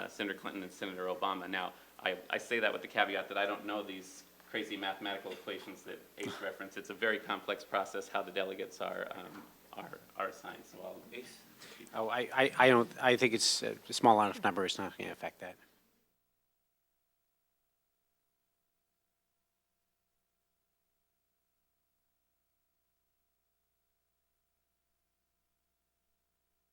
Senator Clinton and Senator Obama. Now, I say that with the caveat that I don't know these crazy mathematical equations that Ace referenced. It's a very complex process how the delegates are assigned. So I'll... Ace? I think it's a small enough number. It's not going to affect that.